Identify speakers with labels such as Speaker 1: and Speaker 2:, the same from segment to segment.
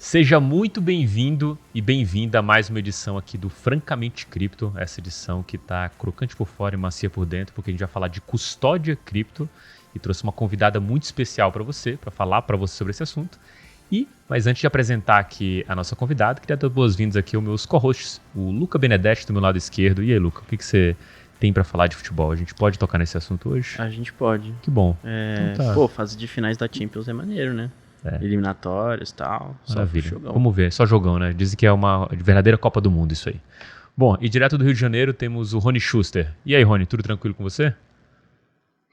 Speaker 1: Seja muito bem-vindo e bem-vinda a mais uma edição aqui do Francamente Cripto, essa edição que tá crocante por fora e macia por dentro, porque a gente vai falar de custódia cripto e trouxe uma convidada muito especial para você, para falar para você sobre esse assunto. Mas antes de apresentar aqui a nossa convidada, queria dar boas-vindas aqui aos meus co-hosts, o Luca Benedetti do meu lado esquerdo. E aí, Luca, o que você tem para falar de futebol? A gente pode tocar nesse assunto hoje?
Speaker 2: A gente pode.
Speaker 1: Que bom.
Speaker 2: Então tá. Pô, fase de finais da Champions é maneiro, né? Eliminatórias e tal.
Speaker 1: Maravilha. Jogão. Vamos ver, só jogão, né? Dizem que é uma verdadeira Copa do Mundo isso aí. Bom, e direto do Rio de Janeiro temos o Rony Schuster. E aí, Rony, tudo tranquilo com você?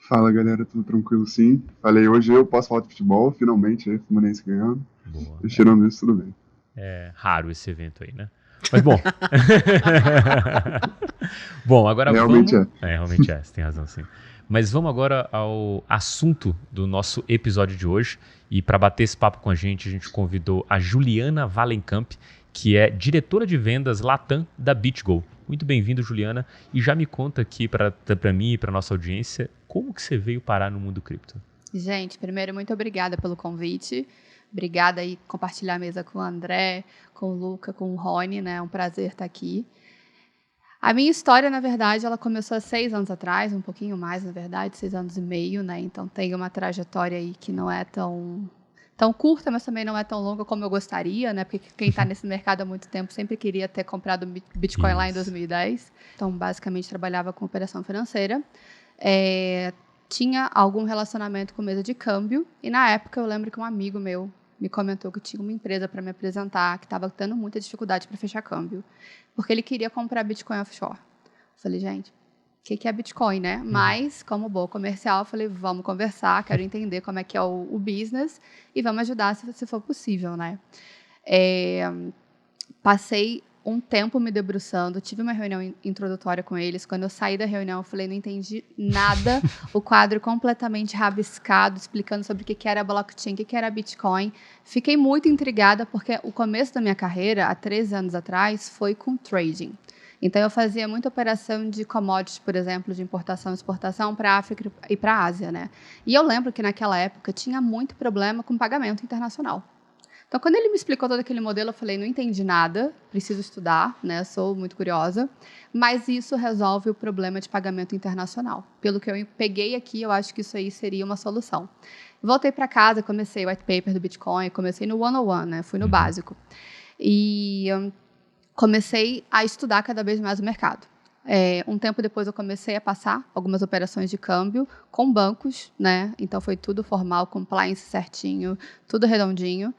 Speaker 3: Fala, galera, tudo tranquilo sim. Falei, hoje eu posso falar de futebol, finalmente, aí, Fluminense ganhando.
Speaker 1: Boa.
Speaker 3: E tirando isso, tudo bem.
Speaker 1: É raro esse evento aí, né? Mas bom. Bom, agora
Speaker 3: realmente
Speaker 1: vamos... Realmente é, você tem razão sim. Mas vamos agora ao assunto do nosso episódio de hoje. E para bater esse papo com a gente convidou a Juliana Valencamp, que é diretora de vendas Latam da BitGo. Muito bem-vindo, Juliana. E já me conta aqui para mim e para nossa audiência, como que você veio parar no mundo cripto?
Speaker 4: Gente, primeiro, muito obrigada pelo convite. Obrigada aí compartilhar a mesa com o André, com o Luca, com o Rony, né? É um prazer estar aqui. A minha história, na verdade, ela começou há 6 anos atrás, um pouquinho mais, na verdade, 6 anos e meio, né? Então tem uma trajetória aí que não é tão curta, mas também não é tão longa como eu gostaria, né? Porque quem está nesse mercado há muito tempo sempre queria ter comprado Bitcoin lá em 2010. Então, basicamente, trabalhava com operação financeira. Tinha algum relacionamento com mesa de câmbio. E, na época, eu lembro que um amigo meu me comentou que tinha uma empresa para me apresentar que estava tendo muita dificuldade para fechar câmbio, porque ele queria comprar Bitcoin offshore. Eu falei, gente, o que é Bitcoin, né? Mas, como boa comercial, eu falei, vamos conversar, quero entender como é que é o business e vamos ajudar se for possível, né? Passei um tempo me debruçando, tive uma reunião introdutória com eles. Quando eu saí da reunião, eu falei, não entendi nada. O quadro completamente rabiscado, explicando sobre o que era blockchain, o que era Bitcoin. Fiquei muito intrigada, porque o começo da minha carreira, há 13 anos atrás, foi com trading. Então, eu fazia muita operação de commodities, por exemplo, de importação e exportação para a África e para a Ásia, né? E eu lembro que, naquela época, tinha muito problema com pagamento internacional. Então, quando ele me explicou todo aquele modelo, eu falei, não entendi nada, preciso estudar, né? Sou muito curiosa. Mas isso resolve o problema de pagamento internacional. Pelo que eu peguei aqui, eu acho que isso aí seria uma solução. Voltei para casa, comecei o white paper do Bitcoin, comecei no 101, né? Fui no básico. E comecei a estudar cada vez mais o mercado. Um tempo depois eu comecei a passar algumas operações de câmbio com bancos, né? Então foi tudo formal, compliance certinho, tudo redondinho.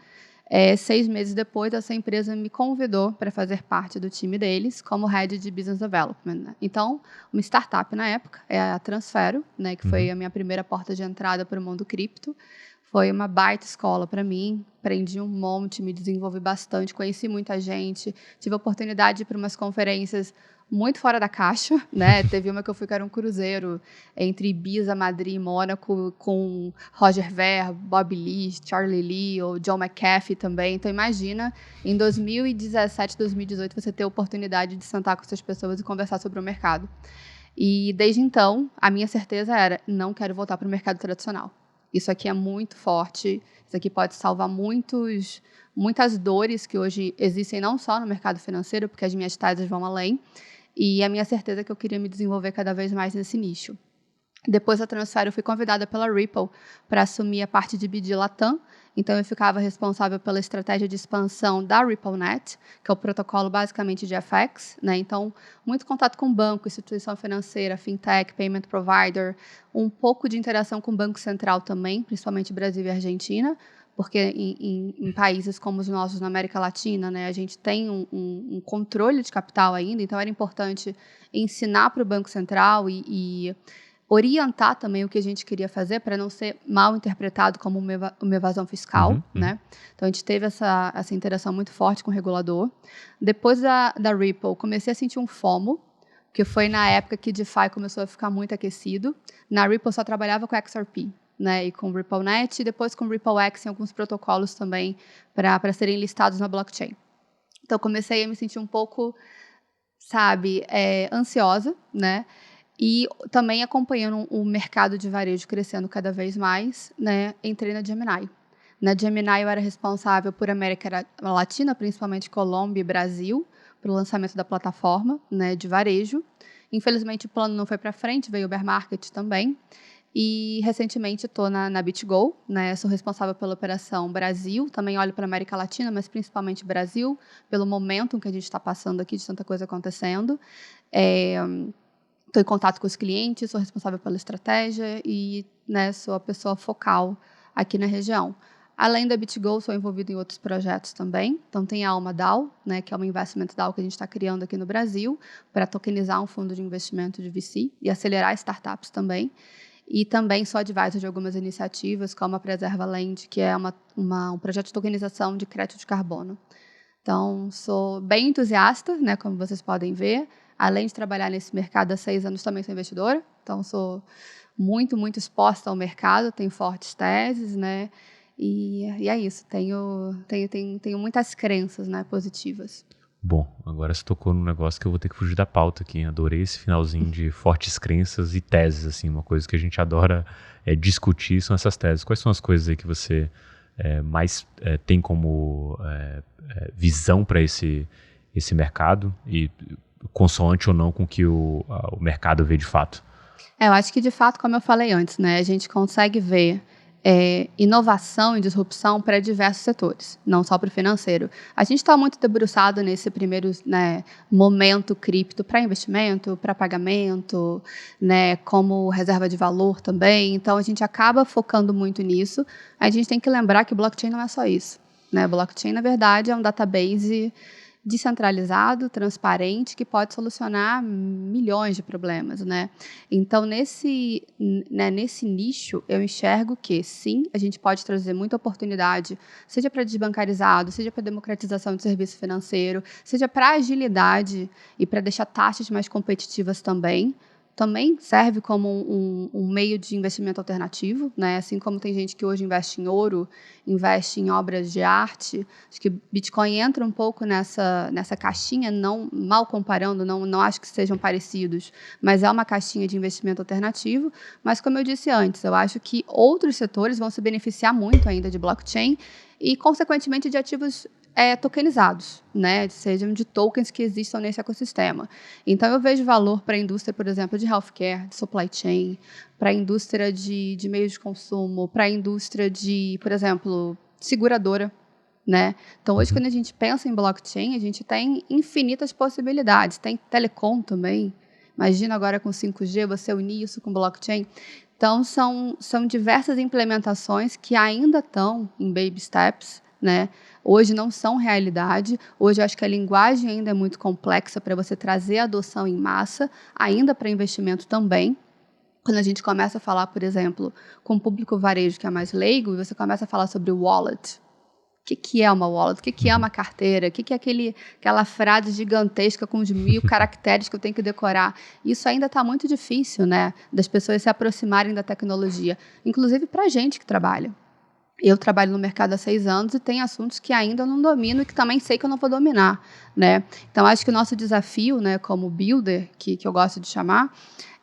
Speaker 4: 6 meses depois, essa empresa me convidou para fazer parte do time deles como Head de Business Development. Né? Então, uma startup na época, é a Transfero, né, que foi a minha primeira porta de entrada para o mundo cripto. Foi uma baita escola para mim, aprendi um monte, me desenvolvi bastante, conheci muita gente, tive a oportunidade de ir para umas conferências muito fora da caixa, né? Teve uma que eu fui que era um cruzeiro entre Ibiza, Madrid e Mônaco, com Roger Ver, Bob Lee, Charlie Lee, ou John McAfee também. Então, imagina, em 2017, 2018, você ter a oportunidade de sentar com essas pessoas e conversar sobre o mercado. E, desde então, a minha certeza era, não quero voltar para o mercado tradicional. Isso aqui é muito forte, isso aqui pode salvar muitas dores que hoje existem, não só no mercado financeiro, porque as minhas teses vão além, e a minha certeza é que eu queria me desenvolver cada vez mais nesse nicho. Depois da Transfero, eu fui convidada pela Ripple para assumir a parte de BD Latam. Então, eu ficava responsável pela estratégia de expansão da RippleNet, que é o protocolo basicamente de FX. Né? Então, muito contato com banco, instituição financeira, fintech, payment provider, um pouco de interação com o Banco Central também, principalmente Brasil e Argentina, porque em países como os nossos na América Latina, né, a gente tem um controle de capital ainda, então era importante ensinar para o Banco Central e orientar também o que a gente queria fazer para não ser mal interpretado como uma evasão fiscal. Né? Então, a gente teve essa interação muito forte com o regulador. Depois da Ripple, comecei a sentir um FOMO, que foi na época que DeFi começou a ficar muito aquecido. Na Ripple, eu só trabalhava com XRP. Né, e com RippleNet, e depois com RippleX, em alguns protocolos também para serem listados na blockchain. Então, comecei a me sentir um pouco, ansiosa, né? E também acompanhando o mercado de varejo crescendo cada vez mais, né? Entrei na Gemini. Na Gemini eu era responsável por América Latina, principalmente Colômbia e Brasil, para o lançamento da plataforma, né, de varejo. Infelizmente o plano não foi para frente, veio o bear market também. E recentemente estou na BitGo, né, sou responsável pela operação Brasil, também olho para a América Latina, mas principalmente Brasil, pelo momento que a gente está passando aqui, de tanta coisa acontecendo. Estou em contato com os clientes, sou responsável pela estratégia e, né, sou a pessoa focal aqui na região. Além da BitGo, sou envolvido em outros projetos também. Então, tem a Alma DAO, né, que é uma investment DAO que a gente está criando aqui no Brasil para tokenizar um fundo de investimento de VC e acelerar startups também. E também sou advisor de algumas iniciativas, como a Preserva Land, que é um projeto de tokenização de crédito de carbono. Então, sou bem entusiasta, né, como vocês podem ver. Além de trabalhar nesse mercado há 6 anos, também sou investidora. Então, sou muito, muito exposta ao mercado, tenho fortes teses, né? E é isso, tenho muitas crenças, né, positivas.
Speaker 1: Bom, agora você tocou num negócio que eu vou ter que fugir da pauta aqui. Adorei esse finalzinho de fortes crenças e teses, assim, uma coisa que a gente adora discutir são essas teses. Quais são as coisas aí que você mais tem como visão para esse mercado e consoante ou não com o que o mercado vê de fato?
Speaker 4: Eu acho que, de fato, como eu falei antes, né, a gente consegue ver inovação e disrupção para diversos setores, não só para o financeiro. A gente está muito debruçado nesse primeiro, né, momento cripto para investimento, para pagamento, né, como reserva de valor também. Então, a gente acaba focando muito nisso. A gente tem que lembrar que blockchain não é só isso, né? Blockchain, na verdade, é um database descentralizado, transparente, que pode solucionar milhões de problemas, né? Então, nesse nicho, eu enxergo que, sim, a gente pode trazer muita oportunidade, seja para desbancarizado, seja para democratização de serviço financeiro, seja para agilidade e para deixar taxas mais competitivas também. Também serve como um meio de investimento alternativo, né? Assim como tem gente que hoje investe em ouro, investe em obras de arte. Acho que Bitcoin entra um pouco nessa caixinha, não mal comparando, não acho que sejam parecidos, mas é uma caixinha de investimento alternativo. Mas, como eu disse antes, eu acho que outros setores vão se beneficiar muito ainda de blockchain e, consequentemente, de ativos tokenizados, né? Sejam de tokens que existam nesse ecossistema. Então, eu vejo valor para a indústria, por exemplo, de healthcare, de supply chain, para a indústria de meios de consumo, para a indústria de, por exemplo, seguradora, né? Então, hoje, quando a gente pensa em blockchain, a gente tem infinitas possibilidades. Tem telecom também. Imagina agora com 5G, você unir isso com blockchain. Então, são diversas implementações que ainda estão em baby steps, né? Hoje não são realidade. Hoje eu acho que a linguagem ainda é muito complexa para você trazer a adoção em massa, ainda para investimento também. Quando a gente começa a falar, por exemplo, com o público varejo que é mais leigo, e você começa a falar sobre wallet. O que é uma wallet? O que é uma carteira? O que é aquela frase gigantesca com os 1000 caracteres que eu tenho que decorar? Isso ainda está muito difícil, né? Das pessoas se aproximarem da tecnologia, inclusive para a gente que trabalha. Eu trabalho no mercado há 6 anos e tem assuntos que ainda não domino e que também sei que eu não vou dominar, né? Então, acho que o nosso desafio, né, como builder, que eu gosto de chamar,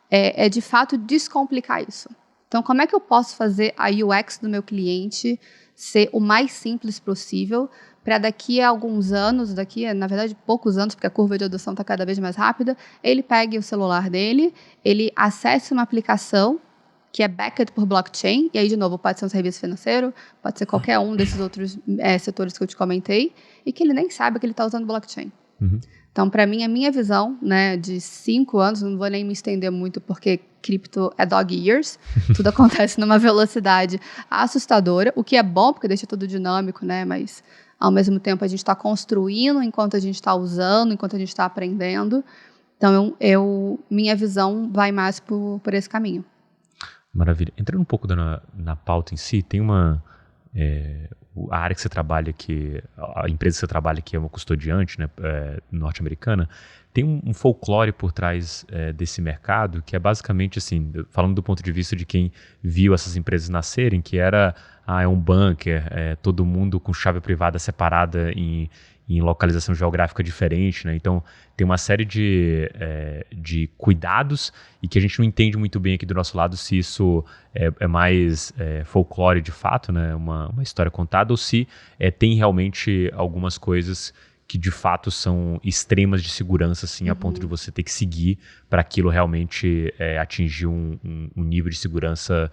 Speaker 4: é de fato descomplicar isso. Então, como é que eu posso fazer a UX do meu cliente ser o mais simples possível para daqui a alguns anos, na verdade, poucos anos, porque a curva de adoção está cada vez mais rápida, ele pegue o celular dele, ele acesse uma aplicação que é backed por blockchain, e aí, de novo, pode ser um serviço financeiro, pode ser qualquer um desses outros setores que eu te comentei, e que ele nem sabe que ele está usando blockchain.
Speaker 1: Uhum.
Speaker 4: Então, para mim, a minha visão, né, de 5 anos, não vou nem me estender muito, porque cripto é dog years, tudo acontece numa velocidade assustadora, o que é bom, porque deixa tudo dinâmico, né, mas, ao mesmo tempo, a gente está construindo enquanto a gente está usando, enquanto a gente está aprendendo. Então, minha visão vai mais por esse caminho.
Speaker 1: Maravilha. Entrando um pouco na pauta em si, tem a área que você trabalha aqui, a empresa que você trabalha aqui é uma custodiante, né, norte-americana, tem um folclore por trás desse mercado que é basicamente assim, falando do ponto de vista de quem viu essas empresas nascerem, que é um bunker, todo mundo com chave privada separada em em localização geográfica diferente, né? Então tem uma série de cuidados e que a gente não entende muito bem aqui do nosso lado se isso é mais folclore de fato, né? Uma história contada, ou se tem realmente algumas coisas que de fato são extremas de segurança, assim, a ponto de você ter que seguir para aquilo realmente atingir um nível de segurança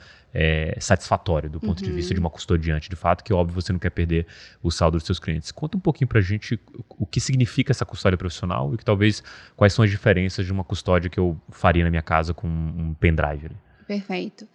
Speaker 1: satisfatório do ponto de vista de uma custodiante, de fato, que óbvio você não quer perder o saldo dos seus clientes. Conta um pouquinho pra gente o que significa essa custódia profissional e que talvez quais são as diferenças de uma custódia que eu faria na minha casa com um pendrive.
Speaker 4: Perfeito.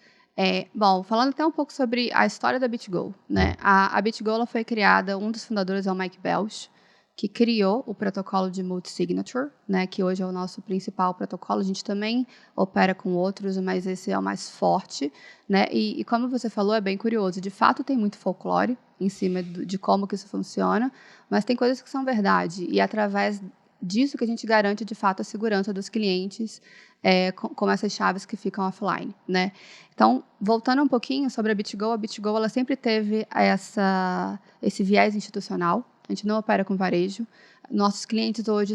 Speaker 4: Bom, falando até um pouco sobre a história da BitGo, né? A BitGo ela foi criada, um dos fundadores é o Mike Belch, que criou o protocolo de multi-signature, né, que hoje é o nosso principal protocolo. A gente também opera com outros, mas esse é o mais forte, né? E como você falou, é bem curioso. De fato, tem muito folclore em cima de como que isso funciona, mas tem coisas que são verdade. E através disso que a gente garante, de fato, a segurança dos clientes com essas chaves que ficam offline, né? Então, voltando um pouquinho sobre a BitGo ela sempre teve esse viés institucional. A gente não opera com varejo. Nossos clientes hoje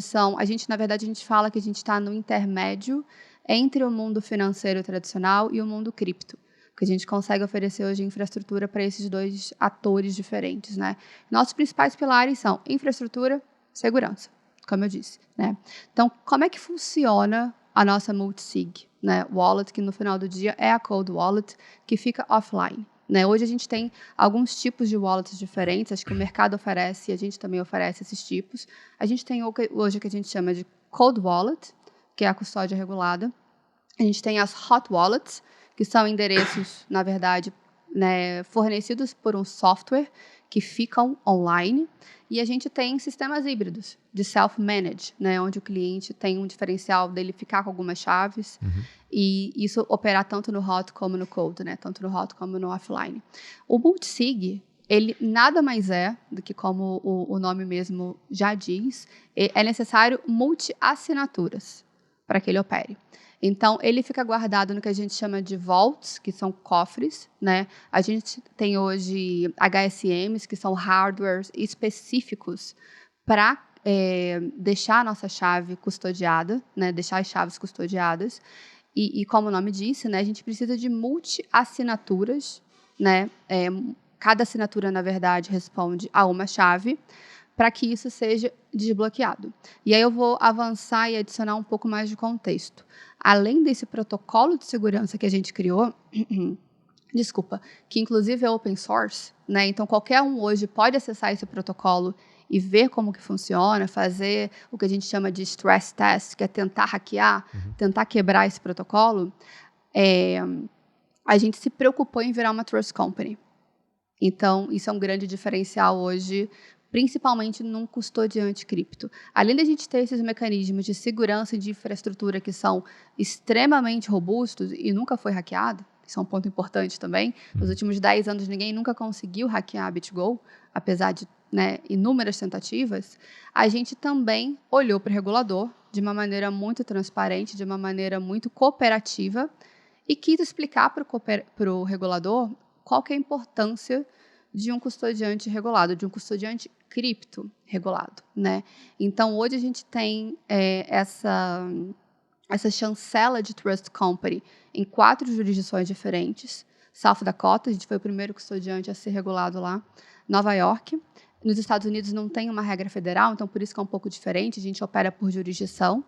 Speaker 4: na verdade, a gente fala que a gente está no intermédio entre o mundo financeiro tradicional e o mundo cripto. Porque a gente consegue oferecer hoje infraestrutura para esses dois atores diferentes, né? Nossos principais pilares são infraestrutura, segurança, como eu disse, né? Então, como é que funciona a nossa multisig, né? Wallet, que no final do dia é a cold wallet, que fica offline. Né? Hoje a gente tem alguns tipos de wallets diferentes, acho que o mercado oferece e a gente também oferece esses tipos. A gente tem hoje o que a gente chama de cold wallet, que é a custódia regulada. A gente tem as hot wallets, que são endereços, na verdade, né, fornecidos por um software que ficam online. E a gente tem sistemas híbridos de self-manage, né, onde o cliente tem um diferencial dele ficar com algumas chaves e isso operar tanto no hot como no cold, né, tanto no hot como no offline. O multisig, ele nada mais é do que, como o nome mesmo já diz, é necessário multi-assinaturas para que ele opere. Então, ele fica guardado no que a gente chama de vaults, que são cofres, né? A gente tem hoje HSMs, que são hardwares específicos para deixar a nossa chave custodiada, né? Deixar as chaves custodiadas. E como o nome disse, né? A gente precisa de multi-assinaturas, né? Cada assinatura, na verdade, responde a uma chave, para que isso seja desbloqueado. E aí eu vou avançar e adicionar um pouco mais de contexto. Além desse protocolo de segurança que a gente criou, que inclusive é open source, né? Então qualquer um hoje pode acessar esse protocolo e ver como que funciona, fazer o que a gente chama de stress test, que é tentar hackear, tentar quebrar esse protocolo. A gente se preocupou em virar uma trust company. Então, isso é um grande diferencial hoje, principalmente num custodiante cripto. Além de a gente ter esses mecanismos de segurança e de infraestrutura que são extremamente robustos e nunca foi hackeado, isso é um ponto importante também. Nos últimos 10 anos, ninguém nunca conseguiu hackear a BitGo, apesar de inúmeras tentativas. A gente também olhou para o regulador de uma maneira muito transparente, de uma maneira muito cooperativa e quis explicar para o regulador qual que é a importância de um custodiante regulado, de um custodiante cripto regulado, né? Então, hoje a gente tem essa chancela de Trust Company em 4 jurisdições diferentes. South Dakota, a gente foi o primeiro custodiante a ser regulado lá. Nova York. Nos Estados Unidos não tem uma regra federal, então por isso que é um pouco diferente. A gente opera por jurisdição.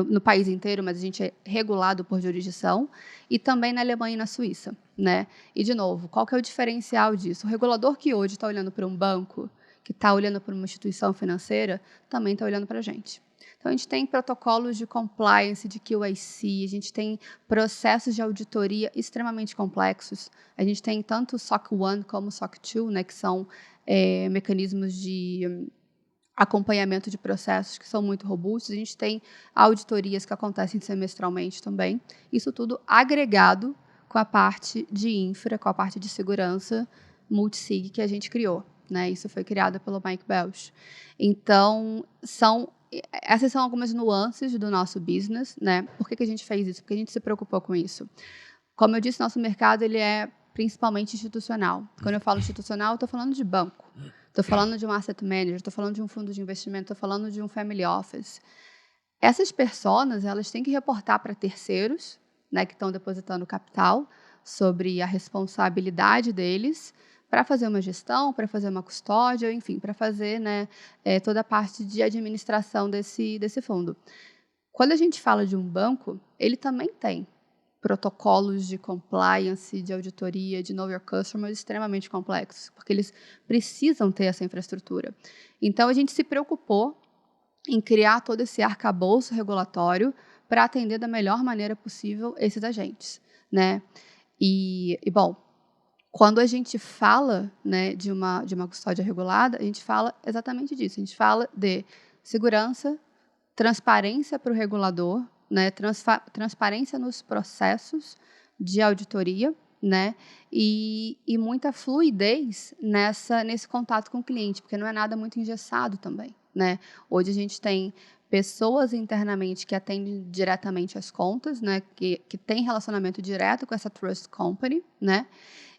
Speaker 4: No país inteiro, mas a gente é regulado por jurisdição, e também na Alemanha e na Suíça, né? E, de novo, qual que é o diferencial disso? O regulador que hoje está olhando para um banco, que está olhando para uma instituição financeira, também está olhando para a gente. Então, a gente tem protocolos de compliance, de QIC, a gente tem processos de auditoria extremamente complexos. A gente tem tanto o SOC 1 como o SOC 2, né, que são mecanismos de acompanhamento de processos que são muito robustos. A gente tem auditorias que acontecem semestralmente também. Isso tudo agregado com a parte de infra, com a parte de segurança multisig que a gente criou, né? Isso foi criado pelo Mike Belch. Então, essas são algumas nuances do nosso business, né? Por que a gente fez isso? Porque a gente se preocupou com isso. Como eu disse, nosso mercado ele é principalmente institucional. Quando eu falo institucional, eu estou falando de banco. estou falando de um asset manager, estou falando de um fundo de investimento, estou falando de um family office. Essas personas, elas têm que reportar para terceiros, né, que estão depositando capital, sobre a responsabilidade deles para fazer uma gestão, para fazer uma custódia, enfim, para fazer, né, toda a parte de administração desse fundo. Quando a gente fala de um banco, ele também tem protocolos de compliance, de auditoria, de know your customer extremamente complexos, porque eles precisam ter essa infraestrutura. Então, a gente se preocupou em criar todo esse arcabouço regulatório para atender da melhor maneira possível esses agentes, né? E bom, quando a gente fala, né, de uma custódia regulada, a gente fala exatamente disso. A gente fala de segurança, transparência para o regulador, né, transparência nos processos de auditoria, né, e muita fluidez nesse contato com o cliente, porque não é nada muito engessado também, né? Hoje a gente tem pessoas internamente que atendem diretamente as contas, né, que tem relacionamento direto com essa trust company, né?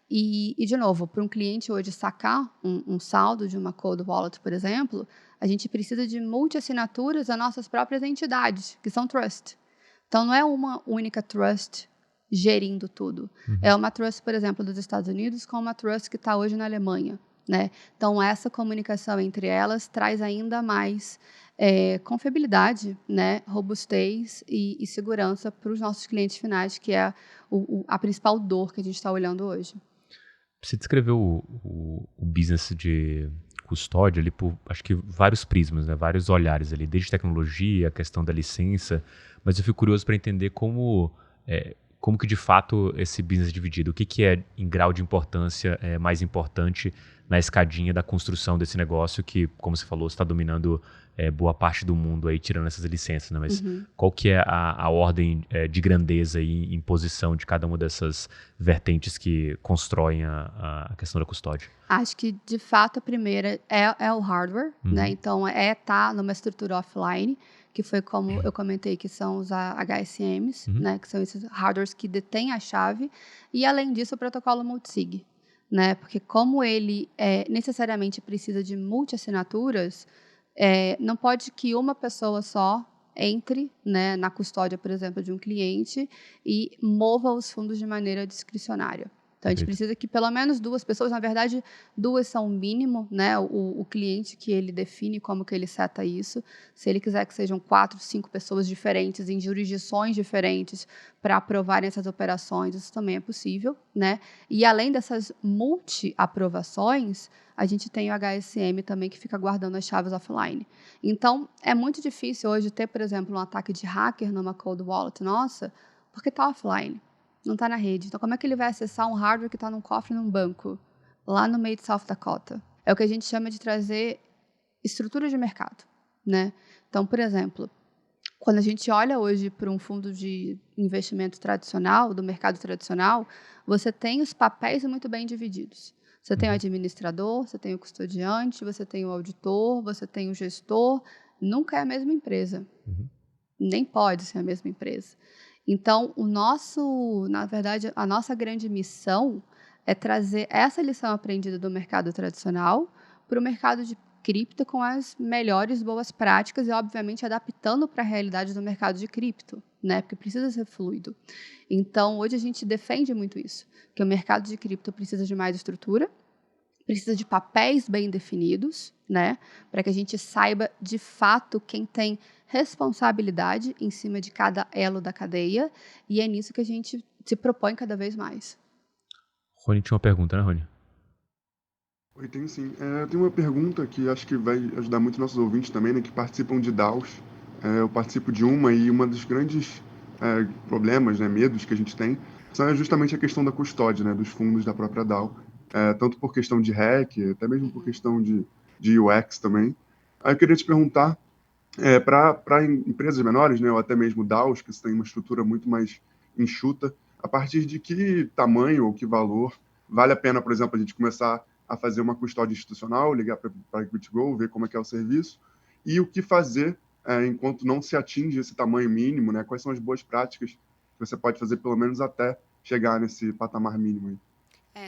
Speaker 4: E de novo, para um cliente hoje sacar um saldo de uma cold wallet, por exemplo, a gente precisa de multi-assinaturas das nossas próprias entidades, que são trust. Então, não é uma única trust gerindo tudo. É uma trust, por exemplo, dos Estados Unidos com uma trust que está hoje na Alemanha, né? Então, essa comunicação entre elas traz ainda mais confiabilidade, né? Robustez e segurança para os nossos clientes finais, que é a principal dor que a gente está olhando hoje.
Speaker 1: Você descreveu o business de custódia ali por, acho que, vários prismas, né? Vários olhares ali, desde tecnologia, a questão da licença, mas eu fico curioso para entender como que de fato esse business é dividido, o que é em grau de importância mais importante na escadinha da construção desse negócio que, como você falou, está dominando boa parte do mundo aí, tirando essas licenças, né? Mas qual que é a ordem de grandeza e em posição de cada uma dessas vertentes que constroem a questão da custódia?
Speaker 4: Acho que, de fato, a primeira é o hardware, né? Então, tá numa estrutura offline, que foi como eu comentei, que são os HSMs, né? Que são esses hardwares que detêm a chave. E, além disso, o protocolo multisig, né? Porque como ele necessariamente precisa de multi-assinaturas, não pode que uma pessoa só entre, né, na custódia, por exemplo, de um cliente e mova os fundos de maneira discricionária. Então, a gente precisa que pelo menos 2 pessoas, na verdade, 2 são o mínimo, né? O cliente que ele define como que ele seta isso. Se ele quiser que sejam 4, 5 pessoas diferentes, em jurisdições diferentes, para aprovarem essas operações, isso também é possível, né? E além dessas multi-aprovações, a gente tem o HSM também, que fica guardando as chaves offline. Então, é muito difícil hoje ter, por exemplo, um ataque de hacker numa cold wallet nossa, porque está offline. Não está na rede. Então, como é que ele vai acessar um hardware que está num cofre num banco, lá no meio de South Dakota? É o que a gente chama de trazer estrutura de mercado, né? Então, por exemplo, quando a gente olha hoje para um fundo de investimento tradicional, do mercado tradicional, você tem os papéis muito bem divididos. Você tem o administrador, você tem o custodiante, você tem o auditor, você tem o gestor. Nunca é a mesma empresa. Nem pode ser a mesma empresa. Então, na verdade, a nossa grande missão é trazer essa lição aprendida do mercado tradicional para o mercado de cripto com as melhores boas práticas e, obviamente, adaptando para a realidade do mercado de cripto, né? Porque precisa ser fluido. Então, hoje a gente defende muito isso, que o mercado de cripto precisa de mais estrutura, precisa de papéis bem definidos, né? Para que a gente saiba, de fato, quem tem responsabilidade em cima de cada elo da cadeia, e é nisso que a gente se propõe cada vez mais.
Speaker 1: Rony tinha uma pergunta, né, Rony?
Speaker 3: Oi, tenho sim. Eu tenho uma pergunta que acho que vai ajudar muito nossos ouvintes também, né, que participam de DAOs. Eu participo de uma e uma dos grandes problemas, né, medos que a gente tem, são justamente a questão da custódia, né, dos fundos da própria DAO. Tanto por questão de hack, até mesmo por questão de UX também. Aí eu queria te perguntar, para empresas menores, né, ou até mesmo DAOs, que têm uma estrutura muito mais enxuta, a partir de que tamanho ou que valor vale a pena, por exemplo, a gente começar a fazer uma custódia institucional, ligar para a EquitiGo, ver como é que é o serviço, e o que fazer enquanto não se atinge esse tamanho mínimo, né? Quais são as boas práticas que você pode fazer, pelo menos até chegar nesse patamar mínimo aí?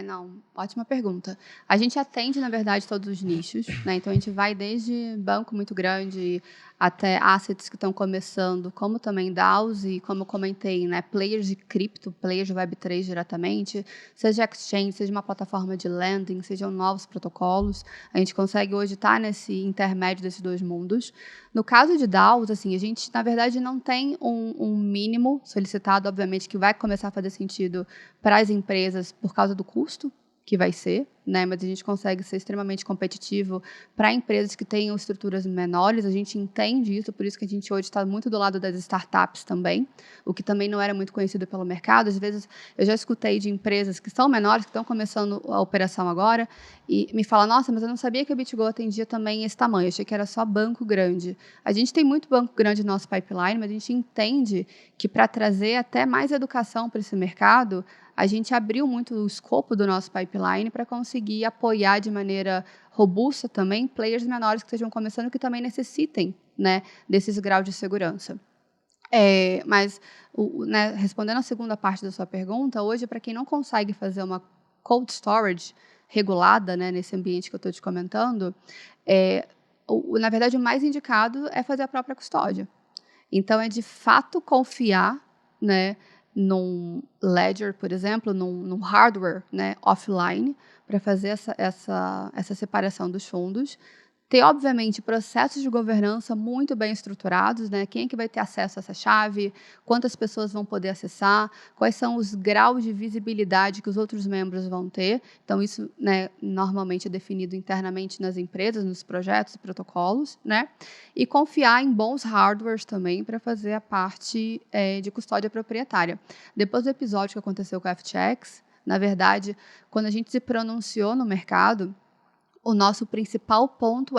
Speaker 4: Não, ótima pergunta. A gente atende, na verdade, todos os nichos, né? Então, a gente vai desde banco muito grande até assets que estão começando, como também DAOs e, como eu comentei, né, players de cripto, players de Web3 diretamente, seja exchange, seja uma plataforma de lending, sejam novos protocolos. A gente consegue hoje estar nesse intermédio desses dois mundos. No caso de DAOs, assim, a gente, na verdade, não tem um mínimo solicitado, obviamente, que vai começar a fazer sentido para as empresas por causa do custo que vai ser, né? Mas a gente consegue ser extremamente competitivo para empresas que tenham estruturas menores. A gente entende isso, por isso que a gente hoje está muito do lado das startups também, o que também não era muito conhecido pelo mercado. Às vezes, eu já escutei de empresas que são menores, que estão começando a operação agora, e me falam, nossa, mas eu não sabia que a BitGo atendia também esse tamanho, eu achei que era só banco grande. A gente tem muito banco grande no nosso pipeline, mas a gente entende que para trazer até mais educação para esse mercado, a gente abriu muito o escopo do nosso pipeline para conseguir apoiar de maneira robusta também players menores que estejam começando que também necessitem, né, desses graus de segurança. Mas, né, respondendo a segunda parte da sua pergunta, hoje, para quem não consegue fazer uma cold storage regulada, né, nesse ambiente que eu estou te comentando, na verdade, o mais indicado é fazer a própria custódia. Então, é de fato confiar, né, num ledger, por exemplo, num hardware, né, offline, para fazer essa separação dos fundos. Ter, obviamente, processos de governança muito bem estruturados, né? Quem é que vai ter acesso a essa chave, quantas pessoas vão poder acessar, quais são os graus de visibilidade que os outros membros vão ter. Então, isso, né, normalmente é definido internamente nas empresas, nos projetos e protocolos, né? E confiar em bons hardwares também para fazer a parte de custódia proprietária. Depois do episódio que aconteceu com a FTX, na verdade, quando a gente se pronunciou no mercado, o nosso principal ponto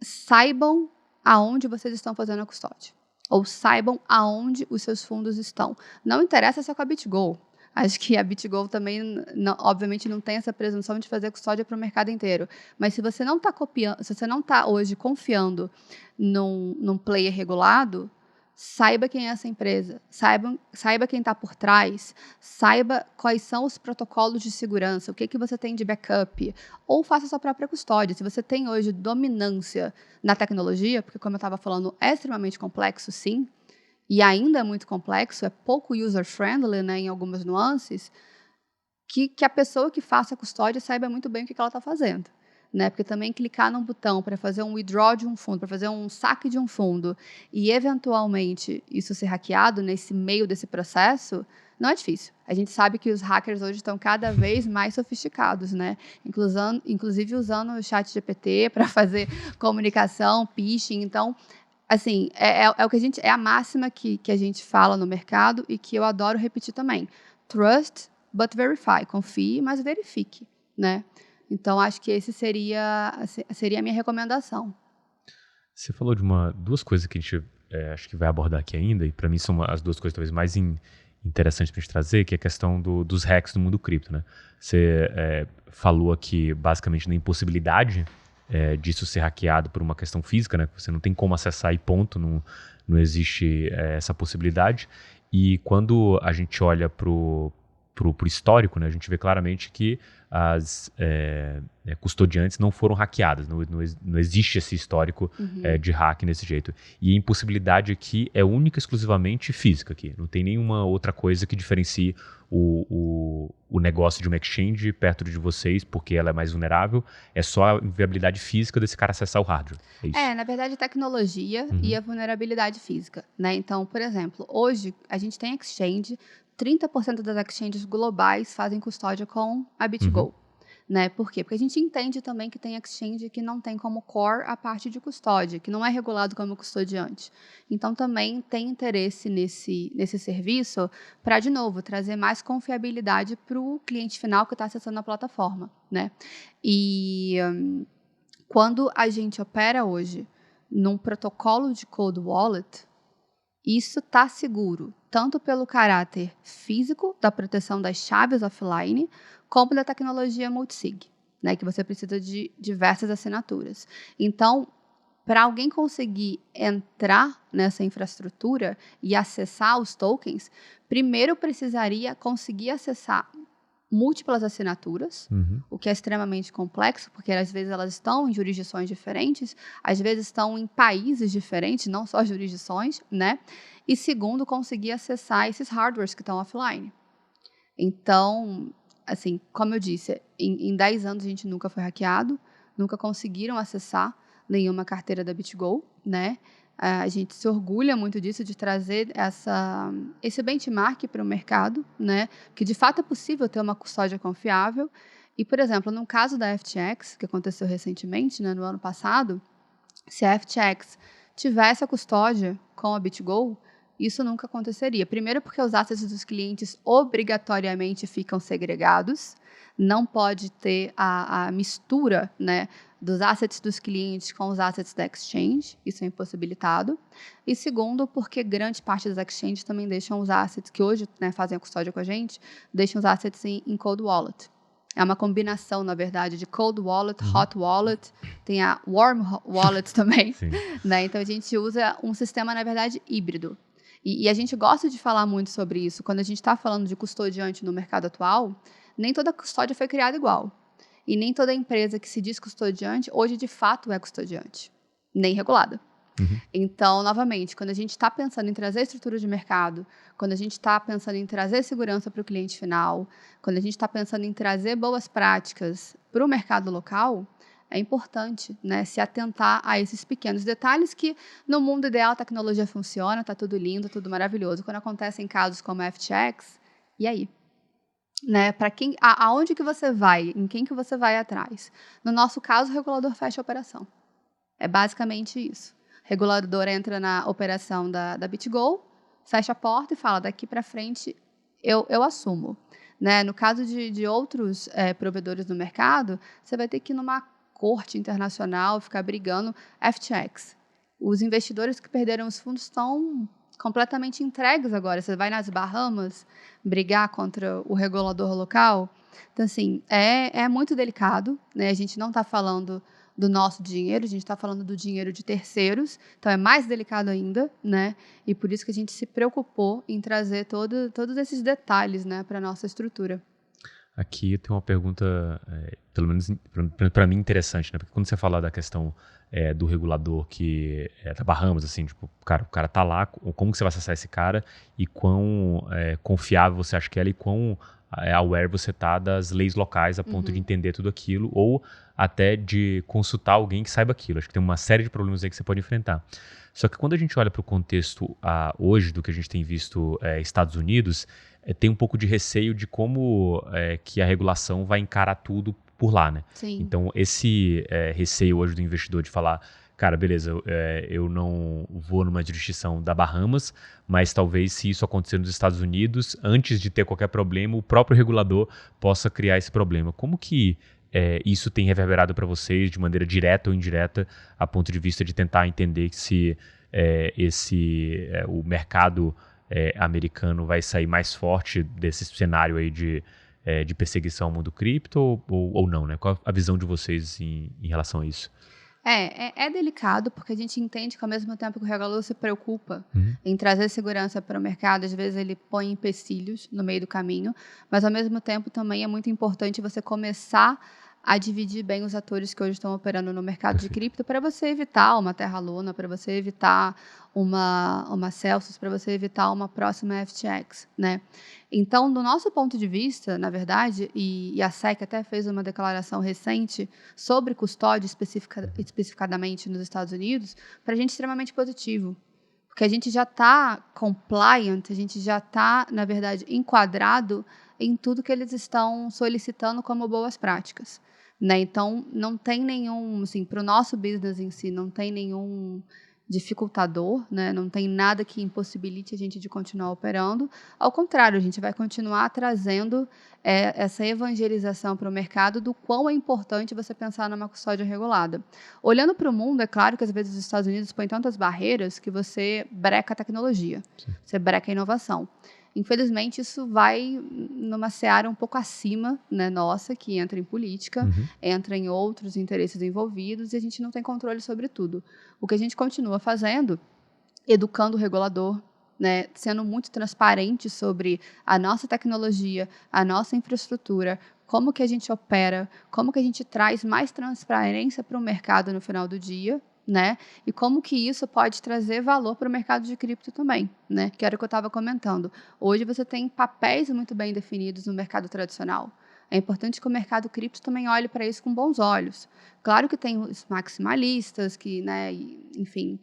Speaker 4: saibam aonde vocês estão fazendo a custódia. Ou saibam aonde os seus fundos estão. Não interessa se é com a BitGo. Acho que a BitGo também, obviamente, não tem essa presunção de fazer custódia para o mercado inteiro. Mas se você não está copiando, se você não está hoje confiando num player regulado, saiba quem é essa empresa, saiba quem está por trás, saiba quais são os protocolos de segurança, o que você tem de backup, ou faça a sua própria custódia. Se você tem hoje dominância na tecnologia, porque, como eu estava falando, é extremamente complexo, sim, e ainda é muito complexo, é pouco user-friendly, né, em algumas nuances, que a pessoa que faça a custódia saiba muito bem o que ela está fazendo. Né? Porque também clicar num botão para fazer um withdraw de um fundo, para fazer um saque de um fundo e, eventualmente, isso ser hackeado nesse meio desse processo, não é difícil. A gente sabe que os hackers hoje estão cada vez mais sofisticados, né? Inclusive usando o ChatGPT para fazer comunicação, phishing. Então, assim, o que é a máxima que a gente fala no mercado e que eu adoro repetir também. Trust, but verify. Confie, mas verifique, né? Então, acho que esse seria a minha recomendação.
Speaker 1: Você falou de duas coisas que a gente acho que vai abordar aqui ainda, e para mim são as duas coisas talvez mais interessantes para a gente trazer, que é a questão dos hacks no mundo cripto, né? Você falou aqui basicamente na impossibilidade disso ser hackeado por uma questão física, né? Você não tem como acessar e ponto, não existe essa possibilidade. E quando a gente olha pro histórico, né, a gente vê claramente que as custodiantes não foram hackeadas, não existe esse histórico de hack nesse jeito. E a impossibilidade aqui é única e exclusivamente física aqui. Não tem nenhuma outra coisa que diferencie o negócio de uma exchange perto de vocês, porque ela é mais vulnerável. É só a inviabilidade física desse cara acessar o hardware. É isso.
Speaker 4: Na verdade, tecnologia e a vulnerabilidade física, né? Então, por exemplo, hoje a gente tem exchange, 30% das exchanges globais fazem custódia com a BitGo. Né? Por quê? Porque a gente entende também que tem exchange que não tem como core a parte de custódia, que não é regulado como custodiante. Então, também tem interesse nesse serviço para, de novo, trazer mais confiabilidade para o cliente final que está acessando a plataforma. Né? E quando a gente opera hoje num protocolo de cold wallet, isso está seguro, tanto pelo caráter físico da proteção das chaves offline, como da tecnologia multisig, né, que você precisa de diversas assinaturas. Então, para alguém conseguir entrar nessa infraestrutura e acessar os tokens, primeiro precisaria conseguir acessar múltiplas assinaturas, o que é extremamente complexo, porque às vezes elas estão em jurisdições diferentes, às vezes estão em países diferentes, não só jurisdições, né? E segundo, conseguir acessar esses hardwares que estão offline. Então, assim, como eu disse, em 10 anos a gente nunca foi hackeado, nunca conseguiram acessar nenhuma carteira da BitGo, né? A gente se orgulha muito disso, de trazer esse benchmark para o mercado, né? Que de fato é possível ter uma custódia confiável. E, por exemplo, no caso da FTX, que aconteceu recentemente, né, no ano passado, se a FTX tivesse a custódia com a BitGo, isso nunca aconteceria. Primeiro porque os assets dos clientes obrigatoriamente ficam segregados, não pode ter a mistura, né, dos assets dos clientes com os assets da exchange, isso é impossibilitado. E segundo, porque grande parte das exchanges também deixam os assets, que hoje, né, fazem a custódia com a gente, deixam os assets em cold wallet. É uma combinação, na verdade, de cold wallet, hot wallet, tem a warm wallet também, né? Então a gente usa um sistema, na verdade, híbrido. E a gente gosta de falar muito sobre isso. Quando a gente está falando de custodiante no mercado atual, nem toda custódia foi criada igual. E nem toda empresa que se diz custodiante, hoje de fato é custodiante, nem regulada. Então, novamente, quando a gente está pensando em trazer estrutura de mercado, quando a gente está pensando em trazer segurança para o cliente final, quando a gente está pensando em trazer boas práticas para o mercado local, é importante, né, se atentar a esses pequenos detalhes que, no mundo ideal, a tecnologia funciona, está tudo lindo, tudo maravilhoso. Quando acontecem casos como a FTX, e aí? Né, para quem, aonde que você vai, em quem que você vai atrás? No nosso caso, o regulador fecha a operação. É basicamente isso. O regulador entra na operação da BitGo, fecha a porta e fala, daqui para frente eu assumo. Né? No caso de outros provedores no mercado, você vai ter que ir numa corte internacional, ficar brigando. FTX. Os investidores que perderam os fundos estão completamente entregues agora. Você vai nas Bahamas brigar contra o regulador local. Então, assim, é muito delicado, né? A gente não está falando do nosso dinheiro, a gente está falando do dinheiro de terceiros, então é mais delicado ainda, né? E por isso que a gente se preocupou em trazer todos esses detalhes, né, para a nossa estrutura.
Speaker 1: Aqui tem uma pergunta, pelo menos para mim, interessante, né? Porque quando você fala da questão do regulador que é da Bahamas, assim, tipo, o cara tá lá, como que você vai acessar esse cara e quão confiável você acha que é e quão aware você tá das leis locais a ponto de entender tudo aquilo ou até de consultar alguém que saiba aquilo. Acho que tem uma série de problemas aí que você pode enfrentar. Só que quando a gente olha para o contexto hoje do que a gente tem visto Estados Unidos, tem um pouco de receio de como que a regulação vai encarar tudo por lá, né?
Speaker 4: Sim.
Speaker 1: Então, esse receio hoje do investidor de falar, cara, beleza, eu não vou numa jurisdição da Bahamas, mas talvez se isso acontecer nos Estados Unidos, antes de ter qualquer problema, o próprio regulador possa criar esse problema. Como que isso tem reverberado para vocês de maneira direta ou indireta, a ponto de vista de tentar entender se o mercado americano vai sair mais forte desse cenário aí de perseguição ao mundo cripto ou não, né? Qual a visão de vocês em relação a isso?
Speaker 4: É delicado, porque a gente entende que ao mesmo tempo que o regulador se preocupa em trazer segurança para o mercado, às vezes ele põe empecilhos no meio do caminho, mas ao mesmo tempo também é muito importante você começar a dividir bem os atores que hoje estão operando no mercado de cripto para você evitar uma Terra Luna, para você evitar uma Celsius, para você evitar uma próxima FTX, né? Então, do nosso ponto de vista, na verdade, e a SEC até fez uma declaração recente sobre custódia especificadamente nos Estados Unidos, para a gente é extremamente positivo. Porque a gente já está compliant, a gente já está, na verdade, enquadrado em tudo que eles estão solicitando como boas práticas. Né? Então, não tem nenhum, assim, para o nosso business em si, não tem nenhum dificultador, né? Não tem nada que impossibilite a gente de continuar operando. Ao contrário, a gente vai continuar trazendo essa evangelização para o mercado do quão é importante você pensar numa custódia regulada. Olhando para o mundo, é claro que às vezes os Estados Unidos põem tantas barreiras que você breca a tecnologia, você breca a inovação. Infelizmente, isso vai numa seara um pouco acima, né, nossa, que entra em política, entra em outros interesses envolvidos e a gente não tem controle sobre tudo. O que a gente continua fazendo, educando o regulador, né, sendo muito transparente sobre a nossa tecnologia, a nossa infraestrutura, como que a gente opera, como que a gente traz mais transparência para o mercado no final do dia, né? E como que isso pode trazer valor para o mercado de cripto também, né? Que era o que eu estava comentando. Hoje você tem papéis muito bem definidos no mercado tradicional. É importante que o mercado cripto também olhe para isso com bons olhos. Claro que tem os maximalistas, que, né, enfim,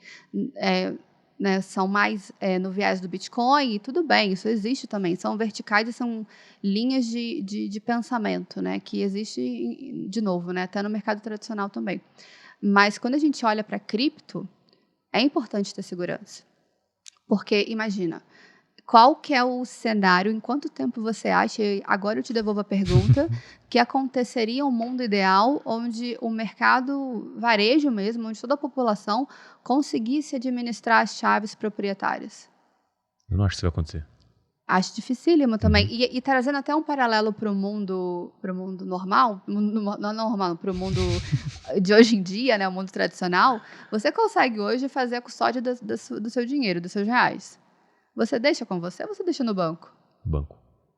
Speaker 4: né, são mais no viés do Bitcoin, e tudo bem, isso existe também. São verticais e são linhas de pensamento, né, que existe, de novo, né, até no mercado tradicional também. Mas quando a gente olha para cripto, é importante ter segurança. Porque, imagina, qual que é o cenário, em quanto tempo você acha, agora eu te devolvo a pergunta, que aconteceria um mundo ideal onde o mercado varejo mesmo, onde toda a população conseguisse administrar as chaves proprietárias?
Speaker 1: Eu não acho que isso vai acontecer.
Speaker 4: Acho dificílimo também. E trazendo até um paralelo para o mundo normal, não normal, para o mundo de hoje em dia, né, o mundo tradicional, você consegue hoje fazer a custódia do seu dinheiro, dos seus reais. Você deixa com você ou você deixa no banco?
Speaker 1: Banco.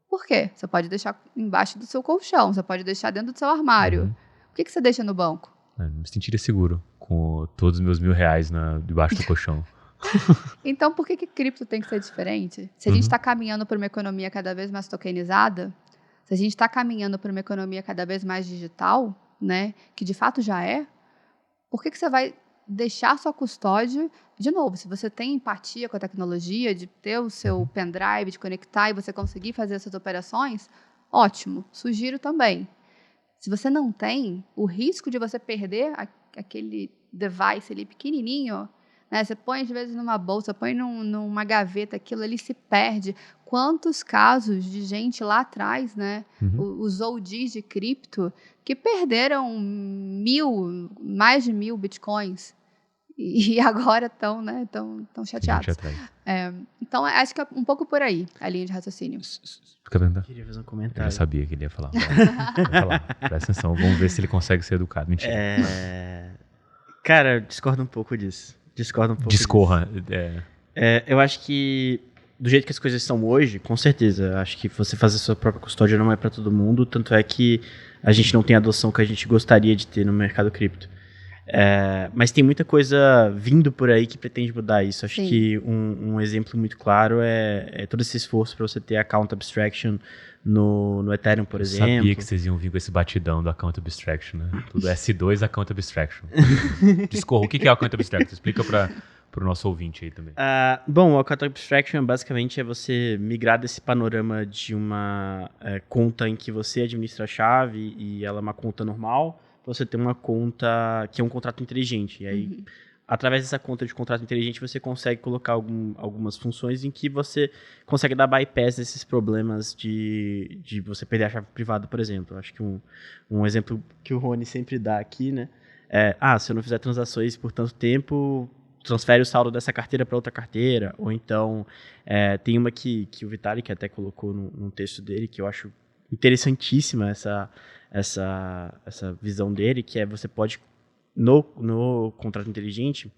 Speaker 4: Por quê? Você pode deixar embaixo do seu colchão, você pode deixar dentro do seu armário. Por que você deixa no banco?
Speaker 1: Me sentiria seguro com todos os meus R$1.000 debaixo do colchão.
Speaker 4: Então, por que cripto tem que ser diferente? Se a gente está caminhando para uma economia cada vez mais tokenizada, se a gente está caminhando para uma economia cada vez mais digital, né, que de fato já é, por que você vai deixar sua custódia? De novo, se você tem empatia com a tecnologia, de ter o seu pendrive, de conectar e você conseguir fazer essas operações, ótimo, sugiro também. Se você não tem, o risco de você perder aquele device ali pequenininho, né, você põe às vezes numa bolsa, põe numa gaveta, aquilo ali se perde. Quantos casos de gente lá atrás, né, os OGs de cripto, que perderam mais de 1.000 bitcoins e agora estão, né, tão chateados. Então, acho que é um pouco por aí a linha de raciocínio.
Speaker 2: Queria fazer um comentário.
Speaker 1: Eu já sabia que ele ia falar. Presta atenção, vamos ver se ele consegue ser educado. Mentira.
Speaker 2: Cara, eu discordo um pouco disso.
Speaker 1: Discorra.
Speaker 2: Eu acho que, do jeito que as coisas são hoje, com certeza, acho que você fazer sua própria custódia não é para todo mundo, tanto é que a gente não tem a adoção que a gente gostaria de ter no mercado cripto. Mas tem muita coisa vindo por aí que pretende mudar isso. Acho que um exemplo muito claro é todo esse esforço para você ter account abstraction no Ethereum, por exemplo.
Speaker 1: Eu sabia que vocês iam vir com esse batidão do account abstraction, né? Tudo S2 account abstraction. Discorra, o que é account abstraction? Explica para o nosso ouvinte aí também.
Speaker 2: Bom, o account abstraction basicamente é você migrar desse panorama de uma conta em que você administra a chave e ela é uma conta normal, você tem uma conta que é um contrato inteligente. E aí, através dessa conta de contrato inteligente, você consegue colocar algumas funções em que você consegue dar bypass desses problemas de você perder a chave privada, por exemplo. Acho que um exemplo que o Rony sempre dá aqui, né? Se eu não fizer transações por tanto tempo, transfere o saldo dessa carteira para outra carteira. Ou então, tem uma que o Vitalik até colocou num texto dele, que eu acho interessantíssima essa visão dele, que é você pode, no contrato inteligente,